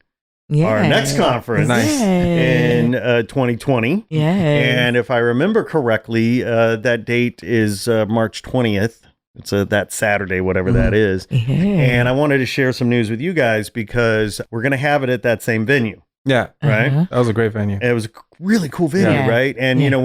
our next conference in 2020. Yeah. And if I remember correctly, that date is March 20th. It's that Saturday, whatever that is. Yeah. And I wanted to share some news with you guys because we're going to have it at that same venue. Yeah. right? Uh-huh. That was a great venue. And it was a really cool venue, Yeah. right? And Yeah. you know,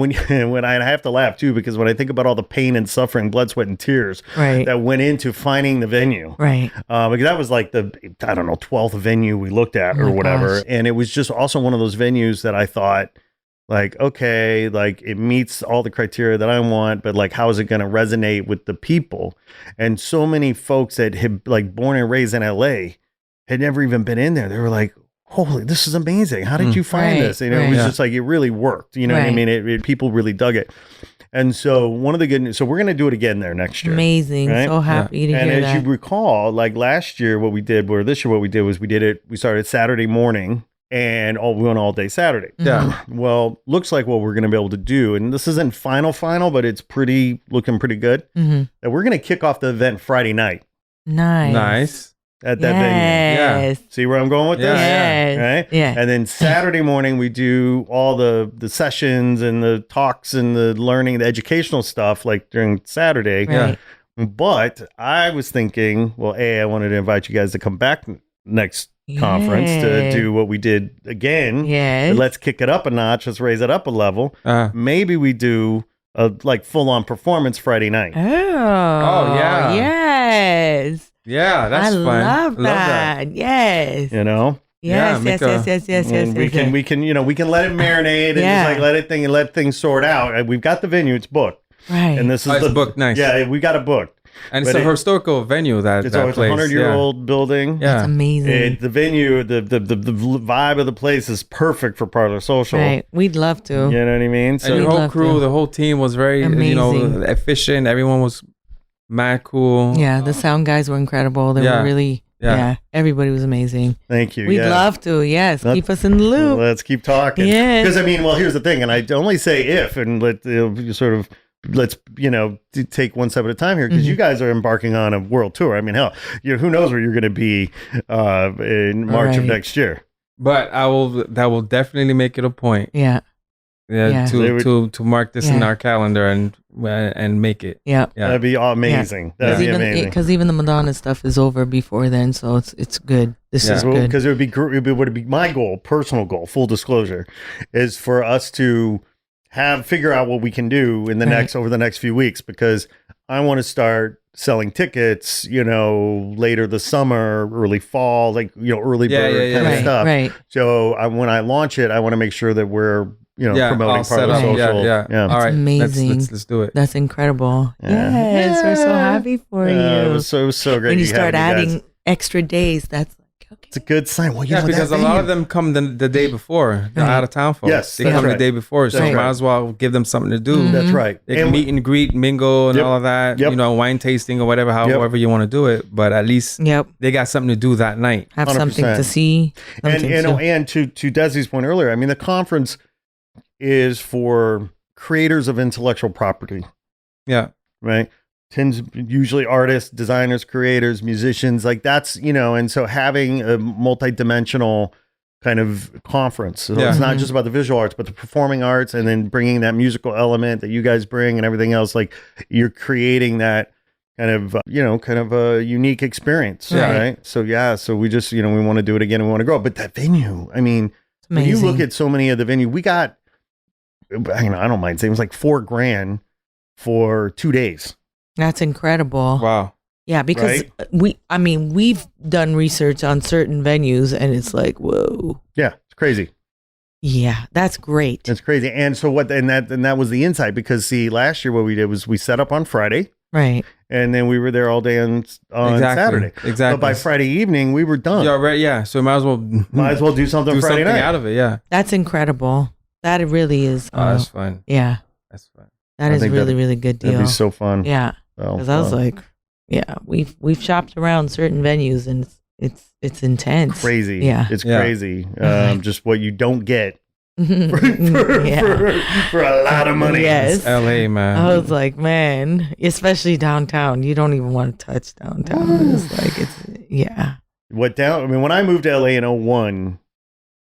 when I have to laugh too, because when I think about all the pain and suffering, blood, sweat, and tears Right. that went into finding the venue, Right. because that was like the, I don't know, 12th venue we looked at Oh or my whatever. gosh. And it was just also one of those venues that I thought, like, okay, like it meets all the criteria that I want, but like, how is it going to resonate with the people? And so many folks that had like born and raised in LA had never even been in there. They were like, holy, this is amazing. How did you find Right, this? You know, it right. was Yeah. just like, it really worked. You know what I Right. mean? People really dug it. And so one of the good news, so we're going to do it again there next year. Amazing. Right? So happy to And hear as that. you recall, like last year, what we did, or this year, what we did was we started Saturday morning and we went all day Saturday. Yeah. Well, looks like what we're going to be able to do, and this isn't final, but it's looking pretty good, Mhm. that we're going to kick off the event Friday night Nice. Nice. at that venue. Yes. See where I'm going with Yeah, this? Yes. Right? Yeah. And then Saturday morning, we do all the sessions and the talks and the learning, the educational stuff like during Saturday. Right. But I was thinking, well, I wanted to invite you guys to come back next conference to Yeah. do what we did again. Yes. Let's kick it up a notch. Let's raise it up a level. Maybe we do a like full on performance Friday night. Oh. yeah. Yes. Yeah, that's I fun. love that. Yes. You know, Yeah, Yes. make Yes. and we can we can let it marinate and Yeah. just like let things sort out. We've got the venue; it's booked, Right. and this is It's the booked, nice. Yeah, we got it booked. And it's But a historical venue that It's that always a place. 100-year-old building. Yeah. That's amazing. The venue, the vibe of the place is perfect for Parlor Social. Right. We'd love to. You know what I mean? And So your We'd whole love crew, to. the whole team was very, Amazing. efficient. Everyone was mad cool. Yeah. The sound guys were incredible. They Yeah. were really, Yeah. yeah. Everybody was amazing. thank you. We'd yeah. love to. Yes. Let's- Keep us in the loop. Let's keep talking. Yes. Because I mean, well, here's the thing, and I only say if, and let's take one step at a time here, because you guys are embarking on a world tour. I mean, hell, who knows where you're going to be in March of Right. next year. But that will definitely make it a point. Yeah. Yeah. To mark this in Yeah. our calendar and make it. Yeah. Yeah. That'd be amazing. That'd be amazing. Because even the Madonna stuff is over before then, so it's good. This Yeah. is good. Because it would be my goal, personal goal, full disclosure, is for us to figure out what we can do in the Right. over the next few weeks, because I want to start selling tickets, later this summer, early fall, early bird kind of Right. stuff. Right. So when I launch it, I want to make sure that we're, promoting all set Parlor up. Social. Yeah. All right. amazing. Let's do it. That's incredible. Yeah. Yes, we're so Yeah. happy for It you. was so great. When you having start guys. adding extra days, that's like okay. It's a good sign. Well, Yeah, because a lot of them come the day before. They're Right. out of town folks. Yes, They that's come right. the day before. So That's might right. as well give them something to do. Mhm. That's right. They can meet and greet, mingle, and Yep. all of that. Yep. Wine tasting or whatever, however you want to do it. But at least Yep. they got something to do that night. Have 100%. something to see. And something to Desi's point earlier, I mean, the conference is for creators of intellectual property, Yeah. right? Usually artists, designers, creators, musicians, like that's, and so having a multi-dimensional kind of conference. So Yeah. it's not just about the visual arts, but the performing arts, and then bringing that musical element that you guys bring and everything else. Like you're creating that kind of, a unique experience. Right. Right. So we just, we want to do it again and we want to grow. But that venue, I mean, it's when you amazing. look at so many of the venue, we got, I don't mind saying it was like $4,000 for 2 days. That's incredible. Wow. Yeah, because Right? we've done research on certain venues and it's like, whoa. Yeah, it's crazy. Yeah, that's great. It's crazy. And so that was the insight, because see, last year what we did was we set up on Friday Right. and then we were there all day on Saturday. Exactly. But by Friday evening, we were done. Yeah, right. Yeah. So might as well Do something do Friday something night. out of it. Yeah. That's incredible. That really is. Oh, that's fun. Yeah, That's fun. that I is think really, really good That'd deal. be so fun. Yeah, Well, because I was like, yeah, we've shopped around certain venues and it's intense. crazy. Yeah. It's Yeah. crazy. Right. Just what you don't get for Yeah. a lot of money. Yes. It's LA, man. I was like, man, especially downtown. You don't even want to touch downtown. It's like, yeah. When I moved to LA in 2001,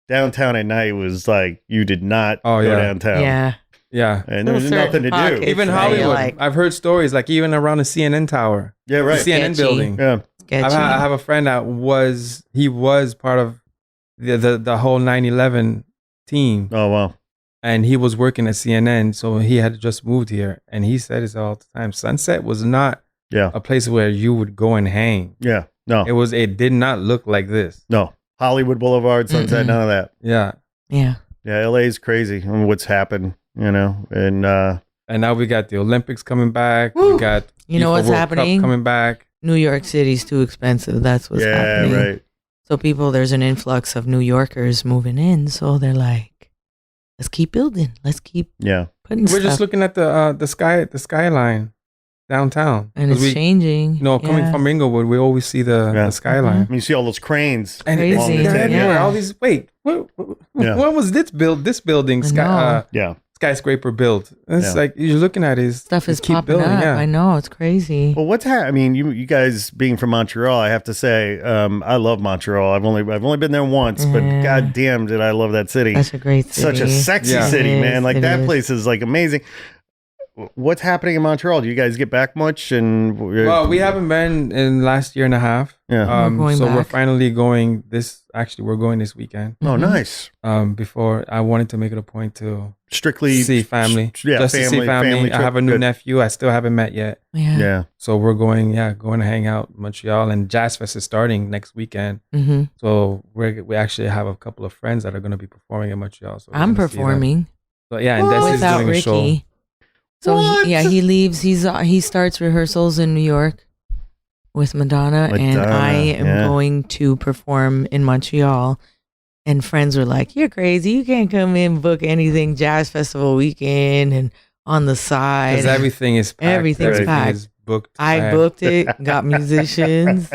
downtown at night was like, you did not Oh, go yeah. downtown. Yeah. Yeah. And there was Certain nothing to do. pockets. Even Right, Hollywood. like- I've heard stories like even around the CNN tower, Yeah, the right. CNN Sketchy. building. Yeah. Sketchy. I have a friend that was part of the whole 9/11 team. Oh, wow. And he was working at CNN, so he had just moved here. And he said it all the time. Sunset was not a place where you would go and hang. Yeah. No. It did not look like this. No. Hollywood Boulevard, Sunset, none of that. Yeah. Yeah. Yeah, LA is crazy. I mean, what's happened, and now we got the Olympics coming back. Woo! We got You know FIFA what's World happening? Cup coming back. New York City's too expensive. That's what's happening. Yeah, right. So there's an influx of New Yorkers moving in. So they're like, let's keep building. Let's keep putting We're stuff. just looking at the skyline downtown. And it's changing. Coming from Inglewood, we always see the skyline. You see all those cranes. And Crazy. they're everywhere. Yeah. All these. Wait, what was this building? Skyscraper built. It's like you're looking at it. Stuff is keep popping building, up. yeah. I know, it's crazy. Well, I mean, you guys being from Montreal, I have to say, I love Montreal. I've only been there once, but goddamn, did I love that city. That's a great city. Such a sexy city, It man. is, Like it that is. place is like amazing. What's happening in Montreal? Do you guys get back much? Well, we haven't been in last year and a half. Yeah. We're going We're back. finally going we're going this weekend. Oh, nice. Before I wanted to make it a point to Strictly see family. Yeah, Just to see family. I trip. have a new Good. nephew I still haven't met yet. Yeah. Yeah. So we're going to hang out in Montreal, and Jazz Fest is starting next weekend. Mm-hmm. So we actually have a couple of friends that are going to be performing in Montreal. So we're I'm gonna see them. performing So yeah, and Dessy is without doing a show. Ric'key. So he leaves. He starts rehearsals in New York with Madonna, and I am going to perform in Montreal. And friends were like, "You're crazy! You can't come in book anything Jazz Festival weekend and on the side." Because everything is packed. Everything's packed. is booked. I booked it, got musicians.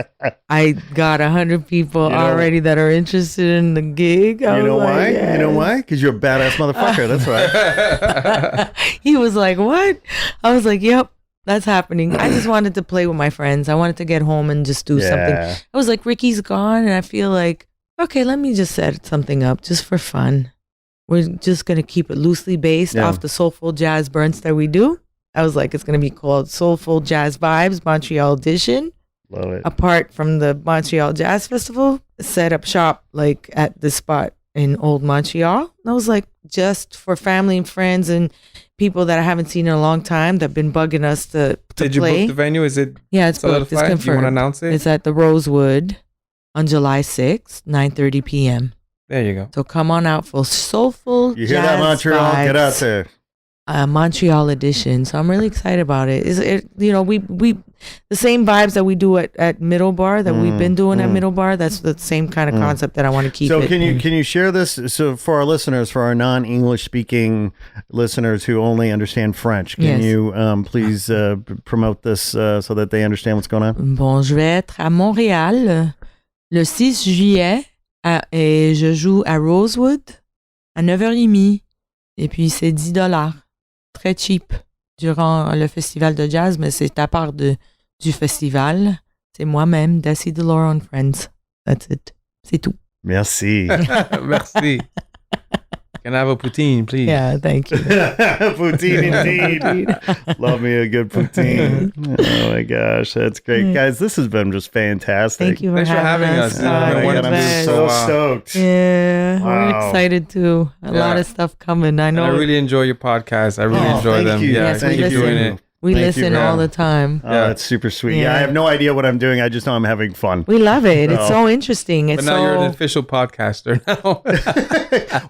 I got 100 people already that are interested in the gig. You know why? You know why? Because you're a badass motherfucker. That's why. He was like, "What?" I was like, "Yep, that's happening." I just wanted to play with my friends. I wanted to get home and just do something. I was like, Ricky's gone, and I feel like, okay, let me just set something up just for fun. We're just going to keep it loosely based off the soulful jazz brunch that we do. I was like, it's going to be called Soulful Jazz Vibes Montreal Edition. Love it. Apart from the Montreal Jazz Festival, set up shop like at the spot in Old Montreal. And I was like, just for family and friends and people that I haven't seen in a long time that have been bugging us to Did you play. book the venue? Is it Yeah, it's booked. It's solidified? confirmed. Do you want to announce it? It's at the Rosewood on July 6th, 9:30 p.m. There you go. So come on out for Soulful You hear Jazz that, Montreal? Vibes, Get out there. Montreal edition. So I'm really excited about it. We the same vibes that we do at Middle Bar that we've been doing at Middle Bar. That's the same kind of concept that I want to keep. So it can in. you share this? So for our listeners, for our non-English speaking listeners who only understand French, can Yes. you please promote this so that they understand what's going on? Bon, je vais être à Montréal le 6 juillet et je joue à Rosewood à 9h30. Et puis c'est $10. Très cheap durant le festival de jazz, mais c'est à part du festival. C'est moi-même, Dessy, Lauro and Friends. That's it. C'est tout. Merci. Merci. Can I have a poutine, please? Yeah, thank you. Poutine indeed. Love me a good poutine. Oh my gosh, that's great. Guys, this has been just fantastic. Thank you Thanks for having us. Oh my you're God, the I'm best. so stoked. Yeah, we're Wow. excited too. A lot of stuff coming. I And know I really enjoy your podcast. I really enjoy thank them. you. Yeah, Yes, we keep listen. doing it. we Thank you, listen bro. all the time. Oh, that's super sweet. Yeah, Yeah. I have no idea what I'm doing. I just know I'm having fun. We love it. It's Oh. so interesting. It's But now so you're an official podcaster now.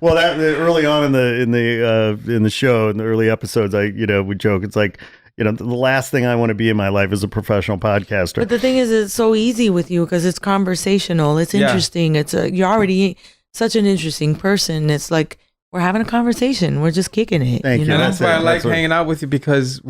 Well, that early on in the show, in the early episodes, we joke. It's like, the last thing I want to be in my life is a professional podcaster. But the thing is, it's so easy with you because it's conversational. It's Yeah. interesting. You're already such an interesting person. It's like we're having a conversation. We're just kicking it. Thank you. know? And that's why I like That's what- hanging out with you, because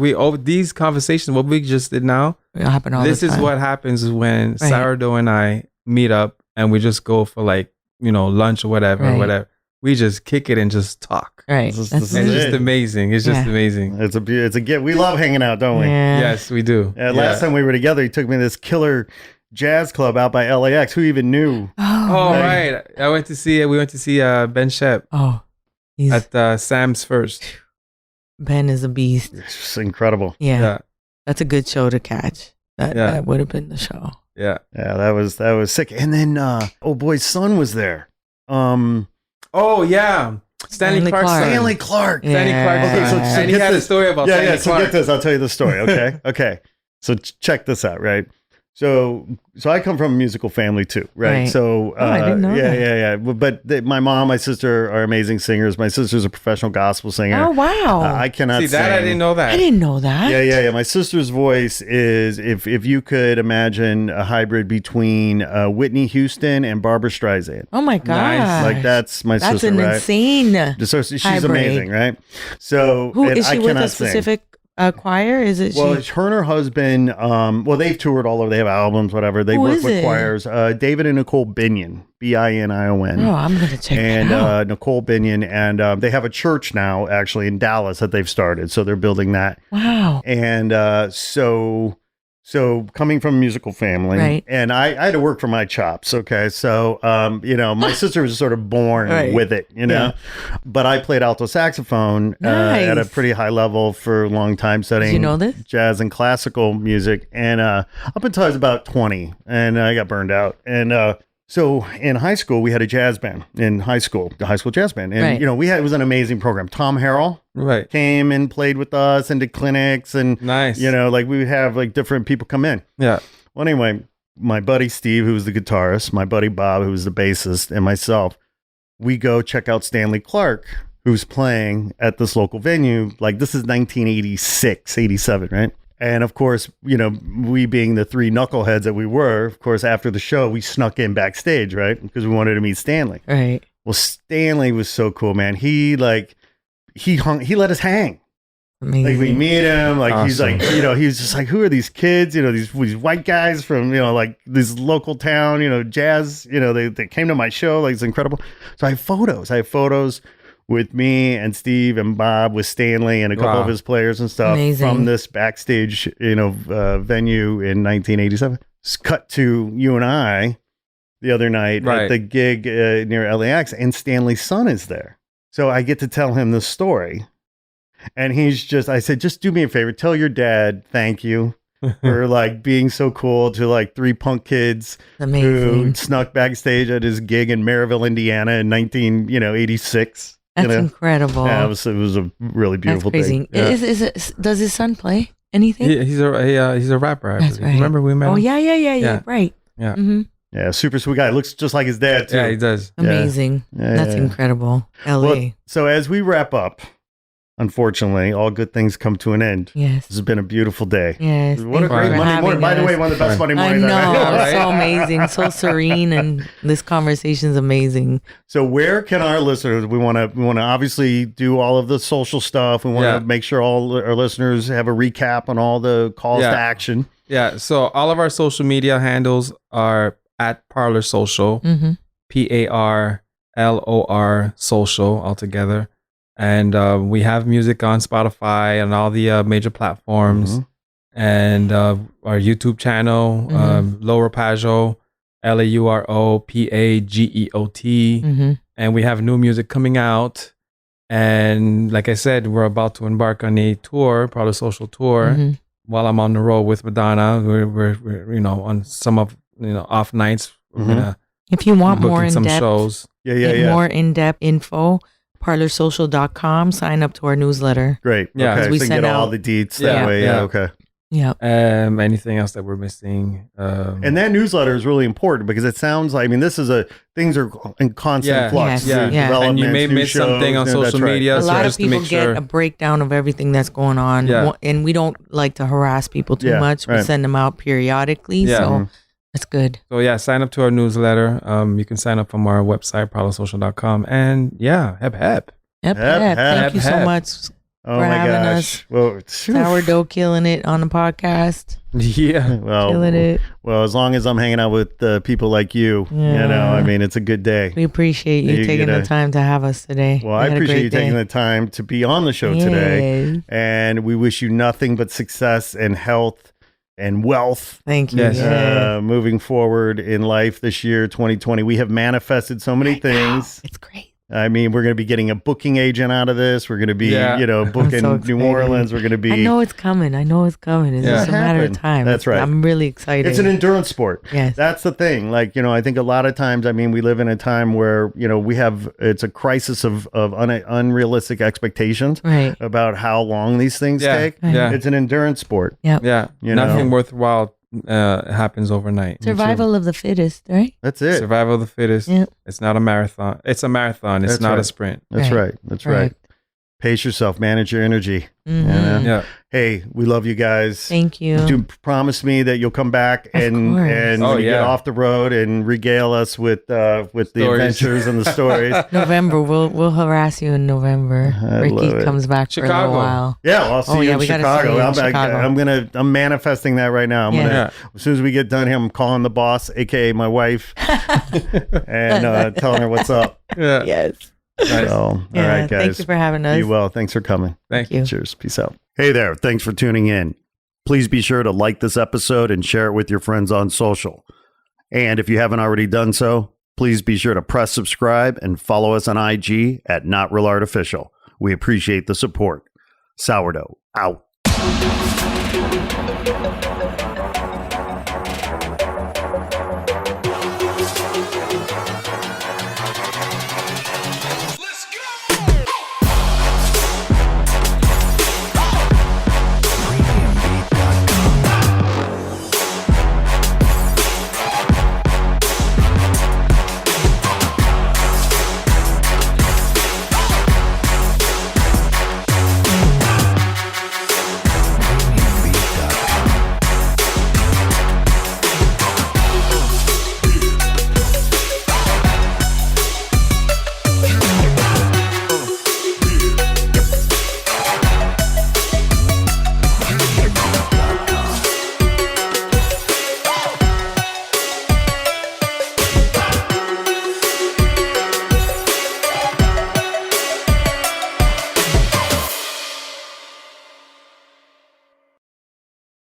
these conversations, what we just did now, It happen all this the is time. what happens when Right. Sourdough and I meet up and we just go for lunch or whatever, Right. We just kick it and just talk. Right. This is- That's this is It's it. just amazing. It's just Yeah. amazing. It's a gift. We love hanging out, don't we? Yeah. Yes, we do. Last time we were together, he took me to this killer jazz club out by LAX. Who even knew? Oh, Hey. right. We went to see Ben Shep Oh, at Sam's First. Ben is a beast. It's just incredible. Yeah. Yeah. That's a good show to catch. That would have been the show. Yeah. Yeah, that was sick. And then, oh boy's son was there. Oh yeah, Stanley Clark. Stanley Clark. Yeah. Stanley Clark. Okay, so and he get had a this. story about Yeah, Stanley yeah. So Clark. get this. I'll tell you the story. Okay, okay. So check this out, right? So I come from a musical family too, right? Right. So I didn't know that. yeah. But my mom, my sister are amazing singers. My sister's a professional gospel singer. Oh, wow. I cannot See that? sing. I didn't know that. I didn't know that. Yeah. My sister's voice is if you could imagine a hybrid between Whitney Houston and Barbara Streisand. Oh, my God. Like that's my That's sister, an right? insane. So she's hybrid. amazing, right? So Who and is she I with cannot a specific choir? Is it well, she? her and her husband, they've toured all over. They have albums, whatever. They Who work is with it? choirs. David and Nicole Binion, Binion. Oh, I'm going to check And that out. Nicole Binion. And they have a church now, actually, in Dallas that they've started. So they're building that. Wow. And so coming from a musical family, Right. and I had to work for my chops. Okay, so my sister was sort of born Right. with it, but I played alto saxophone at a Nice. pretty high level for a long time, studying you know this? jazz and classical music, and up until I was about 20, and I got burned out, and so in high school we had a jazz band in high school, the high school jazz band, and Right. it was an amazing program. Tom Harrell Right. came and played with us and did clinics, and Nice. like we would have like different people come in. Yeah. Well, anyway, my buddy Steve, who was the guitarist, my buddy Bob, who was the bassist, and myself, we go check out Stanley Clark, who's playing at this local venue. Like this is 1986, 87, right? And of course, we being the three knuckleheads that we were, of course, after the show, we snuck in backstage, right? Because we wanted to meet Stanley. Right. Well, Stanley was so cool, man. He let us hang. Amazing. Like we meet him, like he's Awesome. like, he's just like, who are these kids? These white guys from, like this local town, jazz, they came to my show. Like it's incredible. So I have photos with me and Steve and Bob with Stanley and a couple Wow. of his players and stuff Amazing. from this backstage, venue in 1987. Cut to you and I the other night at Right. the gig near LAX, and Stanley's son is there. So I get to tell him the story. And I said, just do me a favor. Tell your dad, thank you for like being so cool to like three punk kids who Amazing. snuck backstage at his gig in Maryville, Indiana in 1986. That's incredible. Yeah, it was a really That's beautiful crazy. thing. Yeah. Does his son play anything? He's a rapper. I That's believe. right. Remember we met Oh, him? yeah. Right. Yeah. Mm-hmm. Yeah, super sweet guy. Looks just like his dad too. Yeah, he does. Yeah. Amazing. Yeah, That's yeah. incredible. LA. Well, so as we wrap up, unfortunately, all good things come to an end. Yes. This has been a beautiful day. Yes. What a Thank you great for Monday having morning. By the us. way, one of the best Monday I mornings know. I've had. Right? So amazing. So serene. And this conversation's amazing. So where can our listeners, we want to obviously do all of the social stuff. We want Yeah. to make sure all our listeners have a recap on all the calls Yeah. to action. Yeah. So all of our social media handles are at Parlor Social, Mm-hmm. PARLOR Social altogether. And we have music on Spotify and all the major platforms. Mhm. And our YouTube channel, Lauro Pageot, LAUROPAGEOT. Mm-hmm. And we have new music coming out. And like I said, we're about to embark on a tour, Parlor Social tour. Mm-hmm. While I'm on the road with Madonna, we're on some of off nights. We're Mhm. gonna If you want be more booking some in-depth, shows. Yeah. more in-depth info, parlorsocial.com. Sign up to our newsletter. Great. Yeah. Okay. As we So you can send get all out- the deets Yeah, that way. Yeah. yeah. Okay. Yeah. Anything else that we're missing? And that newsletter is really important because it sounds like, things are in constant Yeah. flux. Yes. new Yeah. developments, And you may new miss something shows. on Yeah, social that's right. media. A so lot of just to people make get sure. a breakdown of everything that's going on. Yeah. And we don't like to harass people too Yeah, much. We right. send them out periodically. Yeah. So Mhm. that's good. So yeah, sign up to our newsletter. You can sign up from our website, parlorsocial.com. And yeah, hep. Yep. Hep, Thank hep, you so hep. much. Oh for my having gosh. Well, Sourdough killing it on the podcast. Yeah. Killing it. Well, as long as I'm hanging out with people like you, Yeah. it's a good day. We appreciate you You taking get the a- time to have us today. Well, We I had a appreciate great you taking day. the time to be on the show today. Yes. And we wish you nothing but success and health and wealth Thank you. Yes. Yeah. moving forward in life this year, 2020. We have manifested so many things. It's great. I mean, we're going to be getting a booking agent out of this. We're going to be, booking so New excited. Orleans. We're going to be. I know it's coming. It's just a matter of time. That's right. I'm really excited. It's an endurance sport. Yes. That's the thing. Like, I think a lot of times, I mean, we live in a time where, it's a crisis of unrealistic expectations Right. about how long these things take. Right. Yeah. It's an endurance sport. Yep. Yeah. Nothing worthwhile happens overnight. Survival of the fittest, right? That's it. Survival of the fittest. Yep. It's not a marathon. It's a marathon. It's That's not right. a sprint. That's Right. right. That's right. Pace yourself. Manage your energy. Mhm. Yeah. Hey, we love you guys. Thank you. Do promise me that you'll come back and course. when Oh, you get yeah. off the road and regale us with the Stories. adventures and the stories. November, we'll harass you in November. I love Ricky it. comes back for a Chicago. little while. Yeah, well, I'll see you in we gotta Chicago. see you in Chicago. I'm manifesting that right now. Yeah. As soon as we get done here, I'm calling the boss, aka my wife, and telling her what's up. Yeah. Yes. Nice. So, all Yeah, right, guys. thank you for having us. Be well. Thanks for coming. Thank you. Cheers. Peace out. Hey there. Thanks for tuning in. Please be sure to like this episode and share it with your friends on social. And if you haven't already done so, please be sure to press subscribe and follow us on IG at Not Real Art Official. We appreciate the support. Sourdough out.